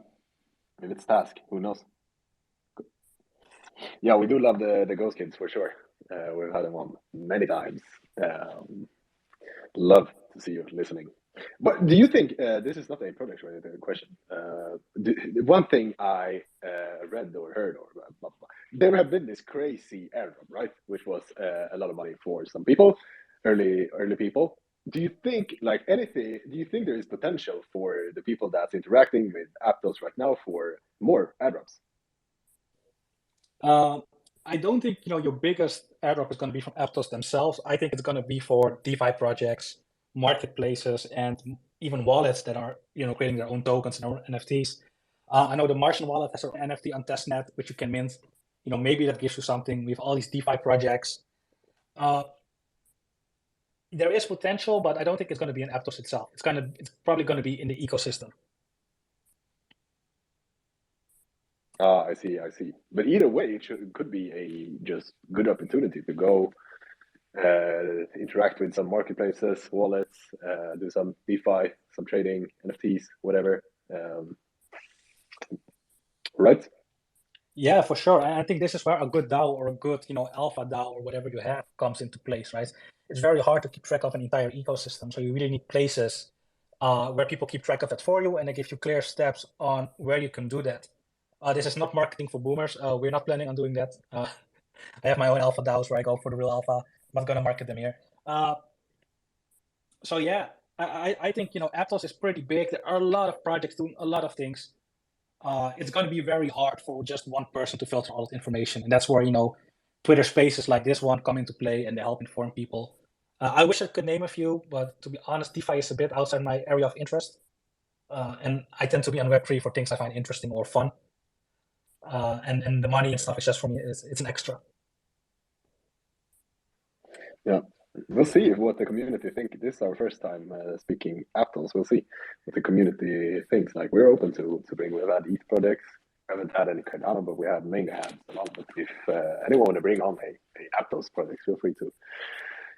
Maybe it's Task. Who knows? Yeah, we do love the Ghost Kids for sure. We've had them on many times. Love to see you listening. But do you think this is not a product related question? One thing I read or heard or blah, blah, blah, there have been this crazy airdrop, right? Which was a lot of money for some people, early people. Do you think like anything? Do you think there is potential for the people that's interacting with Aptos right now for more airdrops? I don't think your biggest airdrop is going to be from Aptos themselves. I think it's going to be for DeFi projects, marketplaces, and even wallets that are creating their own tokens and their own NFTs. I know the Martian wallet has an NFT on testnet, which you can mint. Maybe that gives you something. We have all these DeFi projects. There is potential, but I don't think it's going to be in Aptos itself. It's probably going to be in the ecosystem. I see. But either way, could be a just good opportunity to go interact with some marketplaces, wallets, do some DeFi, some trading, NFTs, whatever. Right? Yeah, for sure. And I think this is where a good DAO or a good, alpha DAO or whatever you have comes into place, right? It's very hard to keep track of an entire ecosystem. So you really need places where people keep track of it for you, and they give you clear steps on where you can do that. This is not marketing for boomers. We're not planning on doing that. I have my own alpha DAOs where I go for the real alpha. I'm not going to market them here. So yeah, I think, Aptos is pretty big. There are a lot of projects doing a lot of things. It's going to be very hard for just one person to filter all that information. And that's where, Twitter spaces like this one come into play and they help inform people. I wish I could name a few, but to be honest, DeFi is a bit outside my area of interest. And I tend to be on Web3 for things I find interesting or fun. And the money and stuff is just for me, it's an extra. Yeah. We'll see what the community think. This is our first time speaking Aptos. We'll see what the community thinks. Like we're open to bring. We've had ETH projects. We haven't had any Cardano, but we have mainly had Solana. But if anyone want to bring on a Aptos project, feel free to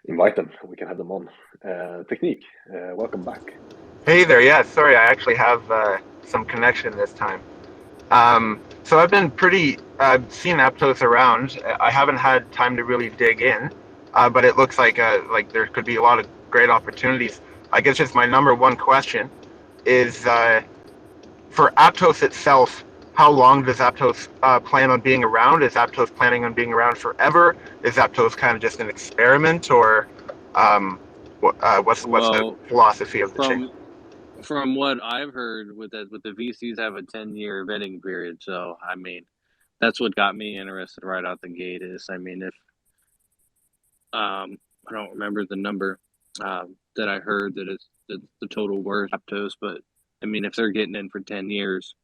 invite them. We can have them on. Technique, welcome back. Hey there. Yeah, sorry, I actually have some connection this time. So I've been seen Aptos around. I haven't had time to really dig in. But it looks like there could be a lot of great opportunities. I guess just my number one question is for Aptos itself, how long does Aptos plan on being around? Is Aptos planning on being around forever? Is Aptos kind of just an experiment, or what's the philosophy of the chain? From what I've heard, with the VCs have a 10-year vetting period. So I mean, that's what got me interested right out the gate. If I don't remember the number that I heard that it's the total worth Aptos, but I mean, if they're getting in for 10 years,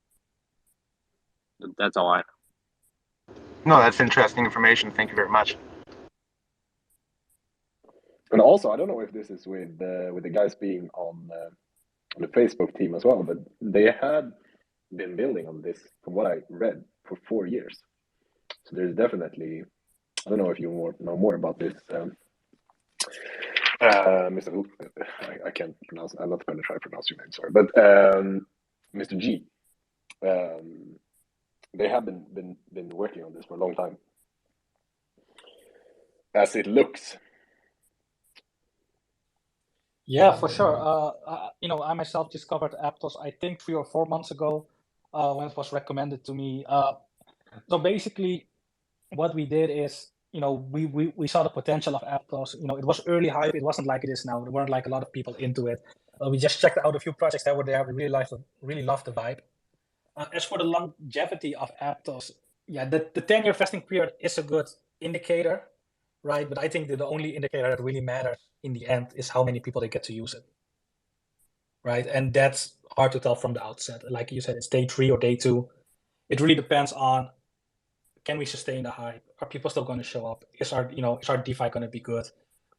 that's all I know. No, that's interesting information. Thank you very much. And also, I don't know if this is with the guys being on the Facebook team as well, but they had been building on this, from what I read, for 4 years. So there's definitely, I don't know if you know more about this, Mr. Who, I can't pronounce. I'm not going to try to pronounce your name, sorry, but Mr. G. They have been working on this for a long time, as it looks. Yeah, for sure. I myself discovered Aptos, I think 3 or 4 months ago, when it was recommended to me. So basically, what we did is, we saw the potential of Aptos. It was early hype. It wasn't like it is now. There weren't like a lot of people into it. We just checked out a few projects that were there. We really loved the vibe. As for the longevity of Aptos, yeah, the 10-year vesting period is a good indicator, right? But I think that the only indicator that really matters in the end is how many people they get to use it, right? And that's hard to tell from the outset. Like you said, it's day 3 or day 2. It really depends on, can we sustain the hype? Are people still going to show up? Is our DeFi going to be good?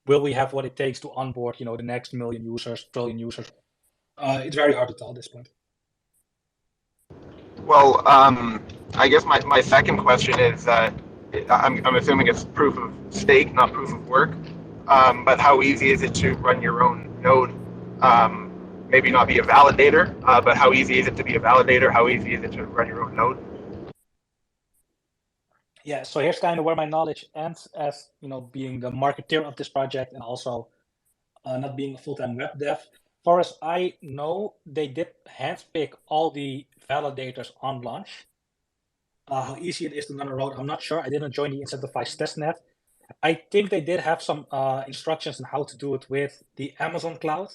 Will we have what it takes to onboard, the next million users, trillion users? It's very hard to tell at this point. Well, I guess my second question is, I'm assuming it's proof of stake, not proof of work. But how easy is it to run your own node? Maybe not be a validator, but how easy is it to be a validator? How easy is it to run your own node? Yeah, so here's kind of where my knowledge ends as, being the marketeer of this project and also not being a full-time web dev. Far as I know, they did handpick all the validators on launch. How easy it is to run a road, I'm not sure. I didn't join the incentivized testnet. I think they did have some instructions on how to do it with the Amazon cloud.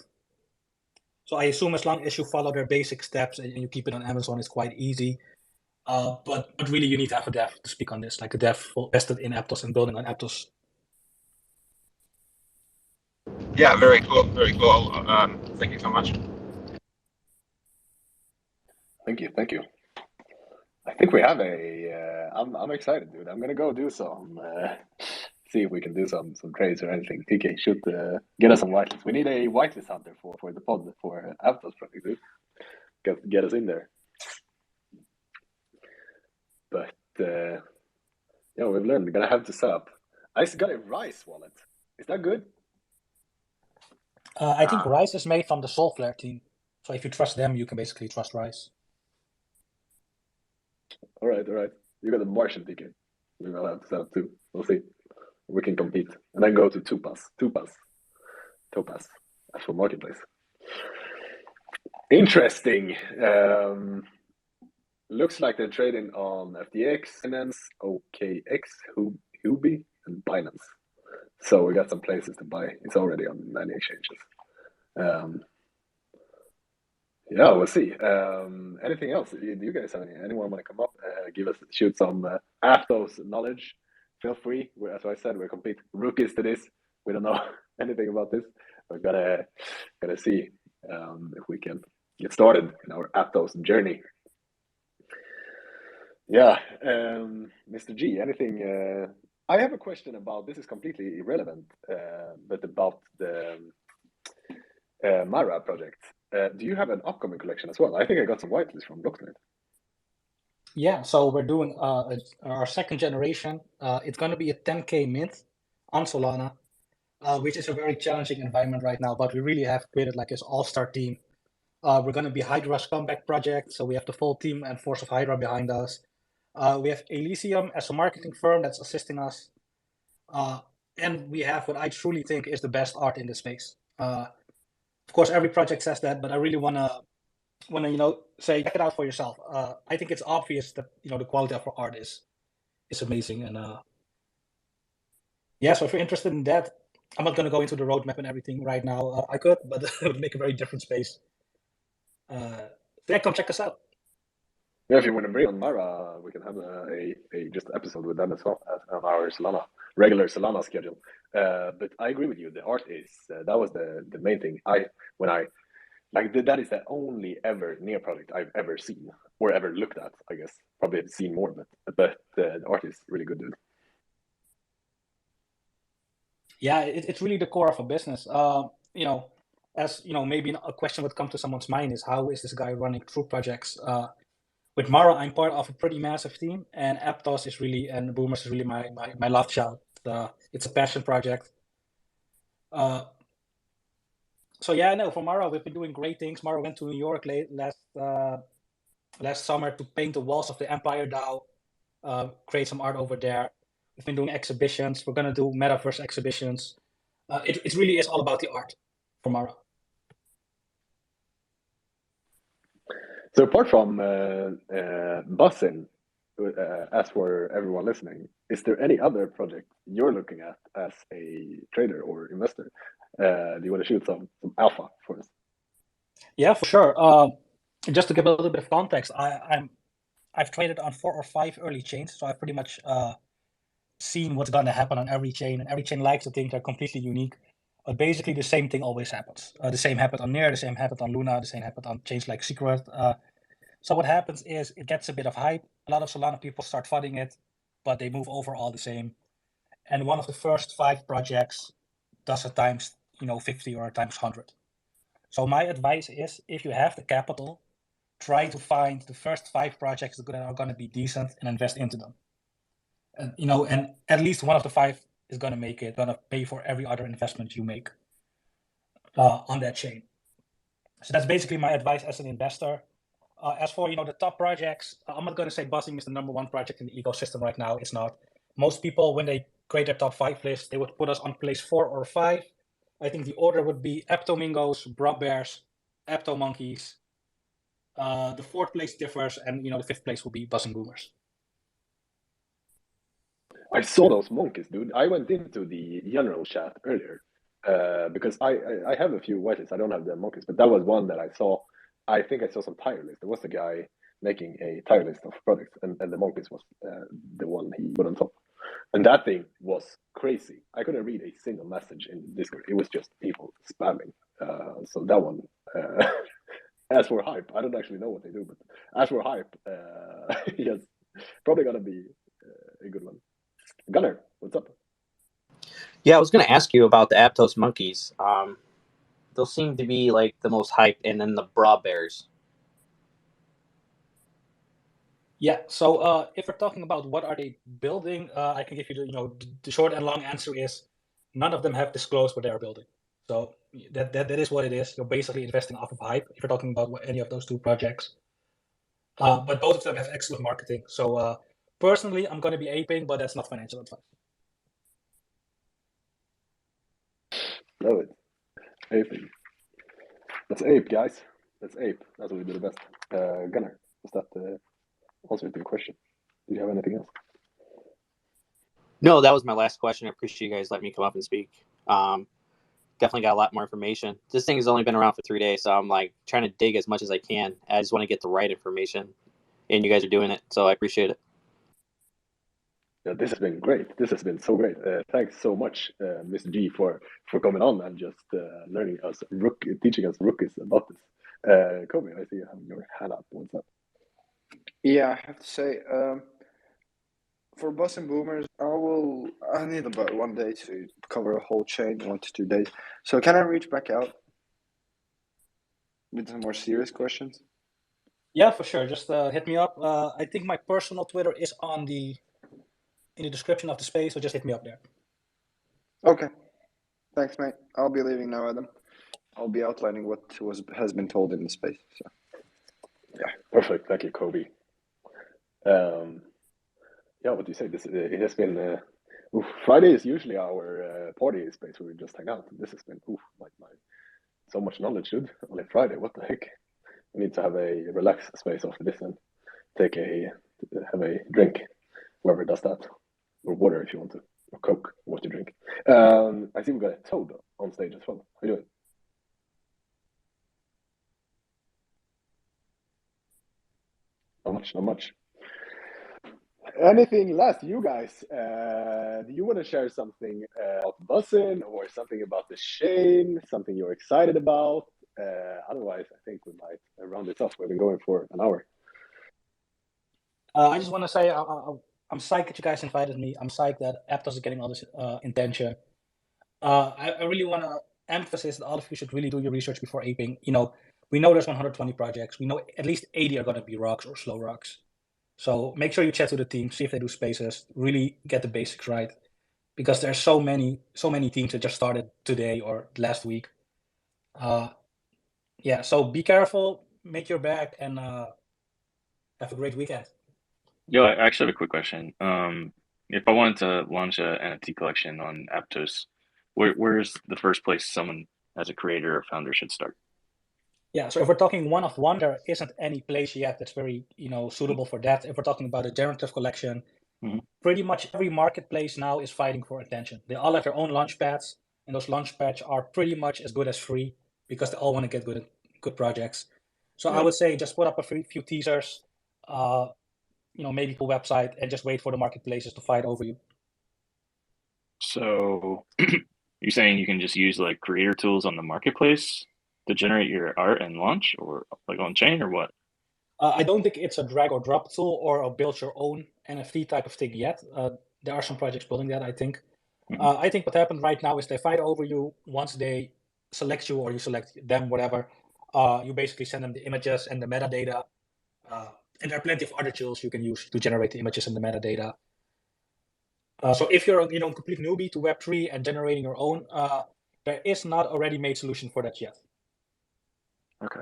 So I assume as long as you follow their basic steps and you keep it on Amazon, it's quite easy. But really, you need to have a dev to speak on this, like a dev invested in Aptos and building on Aptos. Yeah, very cool, very cool. Thank you so much. Thank you. I think we have a. I'm excited, dude. I'm gonna go do some. See if we can do some trades or anything. TK should get us some whitelists. We need a whitelist hunter for the pod for Aptos project, dude. Get us in there. But yeah, we've learned we're gonna have to set up. I got a Rice wallet. Is that good? I think Rice is made from the Soulflare team. So if you trust them, you can basically trust Rice. All right. You got a Martian ticket. We will have to set up too. We'll see. We can compete and then go to Topaz as for marketplace. Interesting. Looks like they're trading on FTX, Binance, OKX, Huobi, and Binance. So we got some places to buy. It's already on many exchanges. Yeah, we'll see. Anything else? Do you guys have anyone want to come up? Shoot some Aptos knowledge. Feel free. As I said, we're complete rookies to this. We don't know anything about this. We're gotta see if we can get started in our Aptos journey. Yeah, Mr. G, anything? I have a question about this. Is completely irrelevant, but about the Mara project. Do you have an upcoming collection as well? I think I got some whitelists from Blocksmith. Yeah, so we're doing our second generation. It's going to be a 10K mint on Solana, which is a very challenging environment right now, but we really have created like this all-star team. We're going to be Hydra's comeback project, so we have the full team and force of Hydra behind us. We have Elysium as a marketing firm that's assisting us. And we have what I truly think is the best art in this space. Of course, every project says that, but I really want to say check it out for yourself. I think it's obvious that the quality of our art is amazing, and yeah. So if you're interested in that, I'm not going to go into the roadmap and everything right now. I could, but it would make a very different space. Yeah, come check us out. Yeah, if you want to bring on Mara, we can have a just episode with them as well on our regular Solana schedule. But I agree with you. The art is that was the main thing. That is the only ever near project I've ever seen or ever looked at. I guess probably have seen more, but the art is really good, dude. Yeah, it's really the core of a business. Maybe a question would come to someone's mind is how is this guy running through projects? With Mara, I'm part of a pretty massive team, and Aptos is really, and Boomers is really my love child. It's a passion project. So yeah, no, for Mara, we've been doing great things. Mara went to New York last summer to paint the walls of the Empire DAO, create some art over there. We've been doing exhibitions. We're gonna do metaverse exhibitions. It really is all about the art for Mara. So apart from Bussin, as for everyone listening, is there any other project you're looking at as a trader or investor? Do you want to shoot some alpha for us? Yeah, for sure. Just to give a little bit of context, I've traded on 4 or 5 early chains, so I've pretty much seen what's going to happen on every chain, and every chain likes to think they're completely unique. But basically, the same thing always happens. The same happened on Near, the same happened on Luna, the same happened on chains like Secret. So what happens is it gets a bit of hype. A lot of Solana people start funding it, but they move over all the same. And one of the first 5 projects does a times 50 or a times 100. So my advice is, if you have the capital, try to find the first 5 projects that are going to be decent and invest into them. And at least one of the 5 is going to make it, going to pay for every other investment you make on that chain. So that's basically my advice as an investor. As for the top projects, I'm not going to say Bussin is the #1 project in the ecosystem right now. It's not. Most people, when they create their top 5 list, they would put us on place 4 or 5. I think the order would be Aptomingos, Bears, Monkeys. The 4th place differs, and the 5th place will be Bussin Boomers. I saw those monkeys, dude. I went into the general chat earlier because I have a few whitelists. I don't have the monkeys, but that was one that I saw. I think I saw some tire list. There was a guy making a tire list of products, and the monkeys was the one he put on top. And that thing was crazy. I couldn't read a single message in Discord. It was just people spamming. So that one, as for hype, I don't actually know what they do, but as for hype, yes, probably gonna be a good one. Gunnar, what's up? Yeah, I was going to ask you about the Aptos monkeys. Those seem to be like the most hype, and then the Bears. Yeah. So if we're talking about what are they building, I can give you the short and long answer is none of them have disclosed what they are building. So that is what it is. You're basically investing off of hype if you're talking about any of those 2 projects. But both of them have excellent marketing. So personally, I'm going to be aping, but that's not financial advice. Love it. Aping. Let's ape, guys. Let's ape. That's what we do the best. Gunnar, was that answer to your question? Do you have anything else? No, that was my last question. I appreciate you guys letting me come up and speak. Definitely got a lot more information. This thing has only been around for 3 days, so I'm like trying to dig as much as I can. I just want to get the right information, and you guys are doing it, so I appreciate it. Yeah, this has been great. This has been so great. Thanks so much, Mr. G, for coming on and just learning us, teaching us rookies about this. Kobe, I see you have your hand up. What's up? Yeah, I have to say, for Bussin Boomers, I need about 1 day to cover a whole chain, 1 to 2 days. So can I reach back out with some more serious questions? Yeah, for sure. Just hit me up. I think my personal Twitter is in the description of the space, so just hit me up there. Okay. Thanks, mate. I'll be leaving now, Adam. I'll be outlining what has been told in the space. So. Yeah, perfect. Thank you, Kobe. Yeah, what do you say? It has been. Friday is usually our party space where we just hang out. This has been like so much knowledge, dude. On a Friday, what the heck? We need to have a relaxed space after this and have a drink. Whoever does that, or water if you want to, or Coke, what you drink. I see we got a Toad on stage as well. How you doing? Not much. Anything last, you guys? Do you want to share something about Bussin or something about the chain? Something you're excited about? Otherwise, I think we might round this off. We've been going for an hour. I just want to say I'm psyched that you guys invited me. I'm psyched that Aptos is getting all this attention. I really want to emphasize that all of you should really do your research before aping. We know there's 120 projects. We know at least 80 are going to be rocks or slow rocks. So make sure you chat to the team, see if they do spaces, really get the basics right. Because there's so many teams that just started today or last week. Yeah, so be careful, make your bag, and have a great weekend. Yo, I actually have a quick question. If I wanted to launch an NFT collection on Aptos, where's the first place someone as a creator or founder should start? Yeah, so if we're talking one of one, there isn't any place yet that's very suitable for that. If we're talking about a generative collection, pretty much every marketplace now is fighting for attention. They all have their own launch pads, and those launch pads are pretty much as good as free because they all want to get good projects. So I would say just put up a few teasers, maybe to a website, and just wait for the marketplaces to fight over you. So you're saying you can just use like creator tools on the marketplace to generate your art and launch, or like on chain, or what? I don't think it's a drag or drop tool or a build your own NFT type of thing yet. There are some projects building that, I think. I think what happened right now is they fight over you. Once they select you or you select them, whatever, you basically send them the images and the metadata. And there are plenty of other tools you can use to generate the images and the metadata. So if you're a complete newbie to Web3 and generating your own, there is not a ready-made solution for that yet. Okay.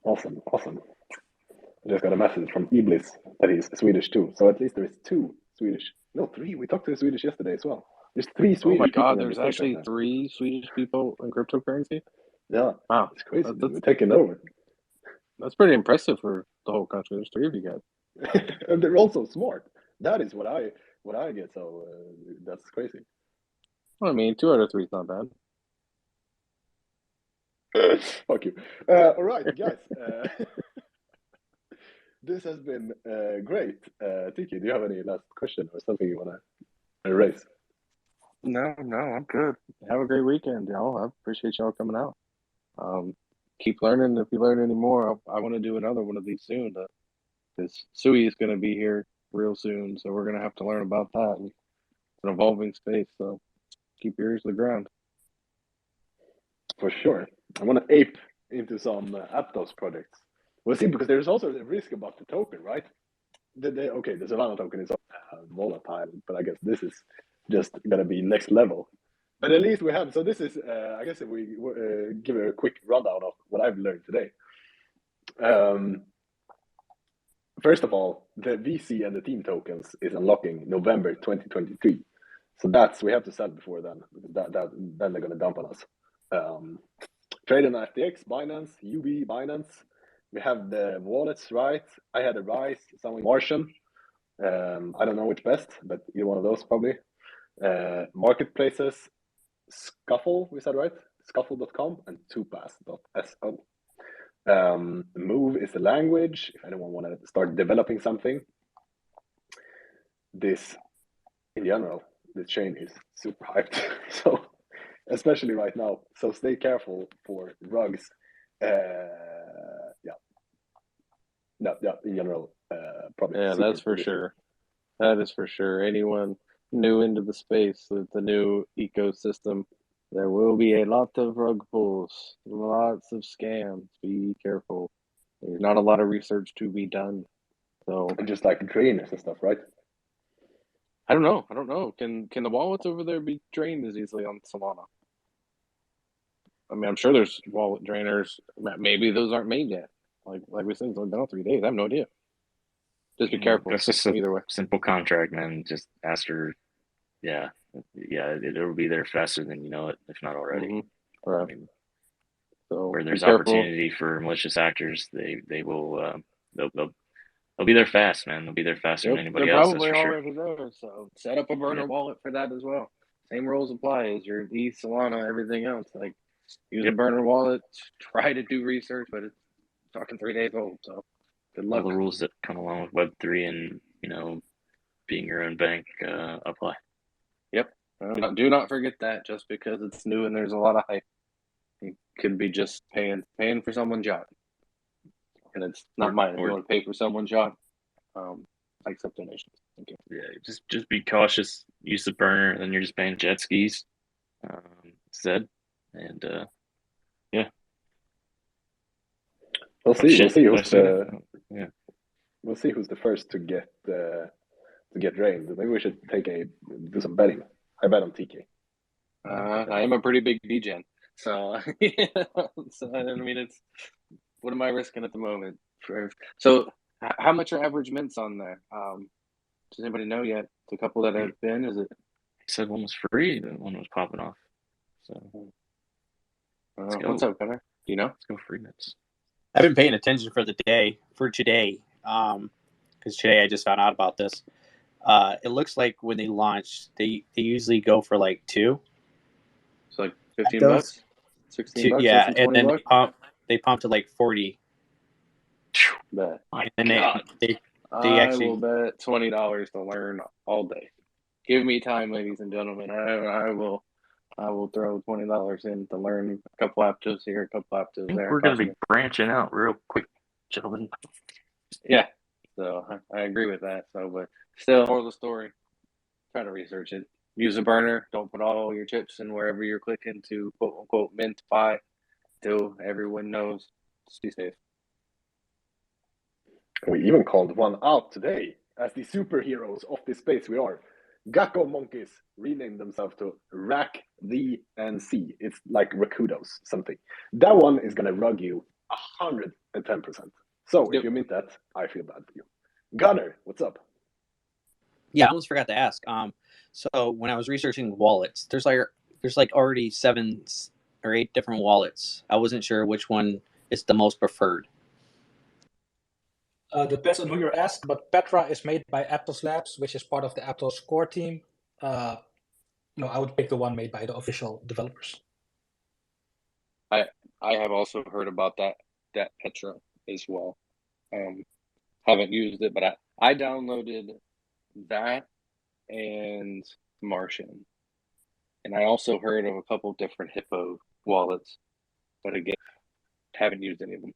Awesome. I just got a message from Iblis that he's Swedish too. So at least there is two Swedish. No, three. We talked to the Swedish yesterday as well. There's three Oh my Swedish people God, in the there's state right actually now. 3 Swedish people in cryptocurrency. Yeah, Wow, it's crazy. that's We're taking over. that's pretty impressive for the whole country. There's 3 of you guys. And they're also smart. That is what I get. So that's crazy. Well, I mean, 2 out of 3 is not bad. Fuck you. All right, guys. This has been great. Tiki, do you have any last question or something you want to raise? No, I'm good. Have a great weekend, y'all. I appreciate y'all coming out. Keep learning. If you learn any more, I want to do another one of these soon. Because Sui is going to be here real soon, so we're going to have to learn about that. It's an evolving space, so keep your ears to the ground. For sure. I want to ape into some Aptos projects. We'll see, because there's also the risk about the token, right? The Solana token is volatile, but I guess this is just going to be next level. But at least we have, so this is, I guess if we give a quick rundown of what I've learned today. First of all, the VC and the team tokens is unlocking November 2023. So we have to sell before then, because then they're going to dump on us. Trade on FTX, Binance, UB, Binance. We have the wallets, right? I had a Rise, some Martian. I don't know which best, but either one of those probably. Marketplaces, Scuffle, we said right? Scuffle.com and Tupass.so. Move is the language, if anyone want to start developing something. This, in general, this chain is super hyped. So, especially right now. So stay careful for rugs. In general, probably. Yeah, that's for sure. That is for sure. Anyone new into the space with the new ecosystem, there will be a lot of rug pulls, lots of scams. Be careful. There's not a lot of research to be done. So just like drainers and stuff, right? I don't know. Can the wallets over there be drained as easily on Solana? I mean, I'm sure there's wallet drainers. Maybe those aren't made yet. Like we said, it's only been 3 days. I have no idea. Just be careful. That's just either way. Simple contract, man. Just ask her. Yeah, it'll be there faster than you know it, if not already. Mm-hmm. Right. I mean, so where there's opportunity for malicious actors, they will they'll be there fast, man. They'll be there faster than anybody else. They're probably already there. So set up a burner wallet for that as well. Same rules apply as your ETH, Solana, everything else. Like use a burner wallet. Try to do research, but it's talking 3 days old. So good luck. All the rules that come along with Web3 and being your own bank apply. Yep. Do not forget that just because it's new and there's a lot of hype. You could be just paying for someone's yacht. And it's not mine. If you want to pay for someone's yacht, I accept donations. Thank you. Yeah, just be cautious. Use the burner, and then you're just paying jet skis instead. And yeah. We'll see who's We'll see who's the first to get drained. Maybe we should do some betting. I bet on TK. I am a pretty big degen, so so I mean, it's what am I risking at the moment? So how much are average mints on there? Does anybody know yet? The couple that have been, is it? He said one was free, the one was popping off. So what's up, Connor? Do you know? Let's go free mints. I've been paying attention for today, because today I just found out about this. It looks like when they launch, they usually go for like 2. It's like $15, $16. Yeah, and then they pump to like 40. Bet. And then they I will bet $20 to learn all day. Give me time, ladies and gentlemen. I will throw $20 in to learn a couple Aptos here, a couple Aptos there. We're going to be branching out real quick, gentlemen. Yeah, so I agree with that. So, but still, moral of the story: try to research it. Use a burner. Don't put all your chips in wherever you're clicking to quote unquote mint buy. Till everyone knows. Just be safe. We even called one out today as the superheroes of this space we are. Gecko monkeys renamed themselves to Rack the NC. It's like Rakudos, something. That one is going to rug you 110%. So if you mint that, I feel bad for you. Gunner, what's up? Yeah, I almost forgot to ask. So when I was researching wallets, there's like already 7 or 8 different wallets. I wasn't sure which one is the most preferred. Depends on who you're asked, but Petra is made by Aptos Labs, which is part of the Aptos core team. I would pick the one made by the official developers. I have also heard about that Petra as well. Haven't used it, but I downloaded that and Martian, and I also heard of a couple different Hippo wallets, but again, haven't used any of them.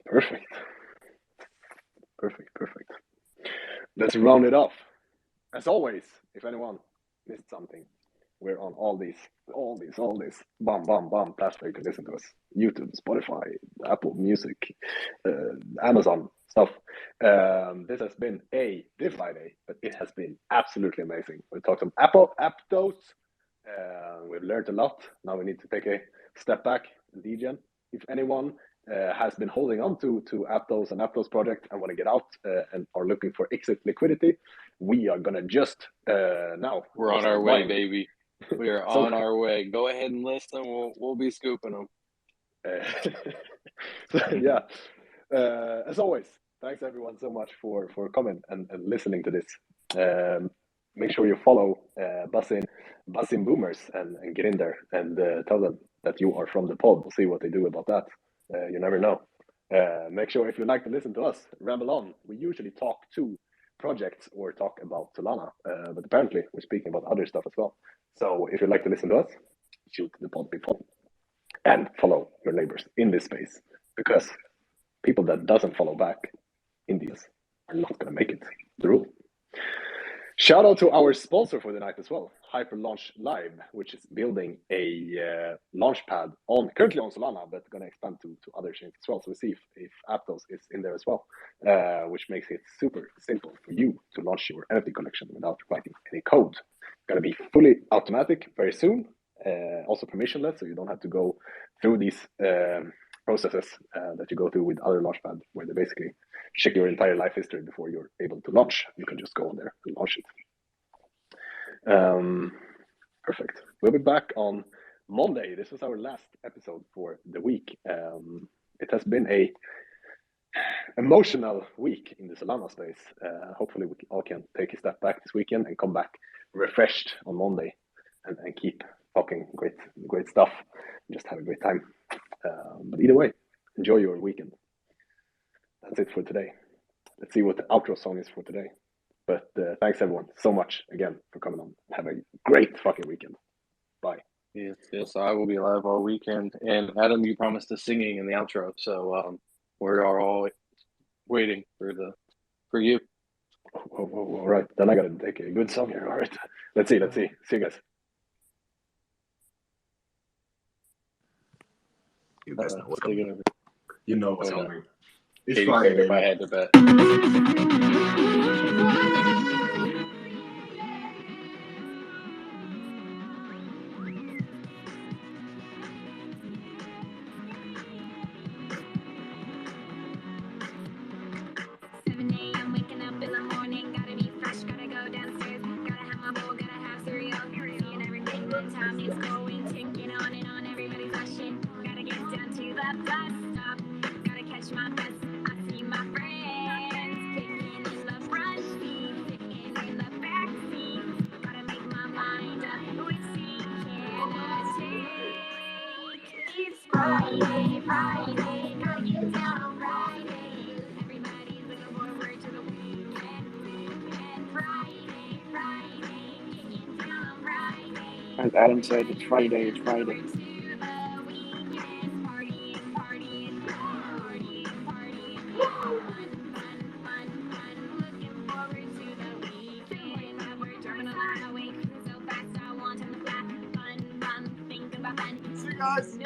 Perfect. Let's round it off. As always, if anyone missed something, we're on all these bam platforms you can listen to us. YouTube, Spotify, Apple Music, Amazon stuff. This has been this Friday, but it has been absolutely amazing. We talked some Aptos. We've learned a lot. Now we need to take a step back and degen. If anyone has been holding on to Aptos and Aptos project and want to get out and are looking for exit liquidity, we are gonna just now. We're on our way, baby. We are on our way. Go ahead and list them. We'll be scooping them. Yeah. As always, thanks everyone so much for coming and listening to this. Make sure you follow Bussin Boomers and get in there and tell them that you are from the pod. We'll see what they do about that. You never know. Make sure if you like to listen to us, ramble on. We usually talk to projects or talk about Solana, but apparently we're speaking about other stuff as well. So if you'd like to listen to us, shoot the pod before and follow your neighbors in this space, because people that doesn't follow back Indians are not going to make it the rule. Shout out to our sponsor for the night as well, Hyper Launch Live, which is building a launch pad currently on Solana, but going to expand to other chains as well. So we see if Aptos is in there as well, which makes it super simple for you to launch your NFT collection without writing any code. Going to be fully automatic very soon, also permissionless, so you don't have to go through these processes that you go through with other launchpad, where they basically check your entire life history before you're able to launch. You can just go on there and launch it. Perfect. We'll be back on Monday. This was our last episode for the week. It has been a emotional week in the Solana space. Hopefully we all can take a step back this weekend and come back refreshed on Monday and keep talking great stuff. Just have a great time. But either way, enjoy your weekend. That's it for today. Let's see what the outro song is for today. But thanks everyone so much again for coming on. Have a great fucking weekend. Bye. Yes, I will be live all weekend. And Adam, you promised us singing in the outro, so we are all waiting for you. All right, then I gotta take a good song here. All right, let's see. See you guys. You guys know what's coming. You know what's coming. It's Katie Friday, if I baby. had to bet. Friday, gotta get down on Friday. Everybody's looking forward to the weekend. Friday, getting down on Friday. As Adam said, it's Friday. See you guys.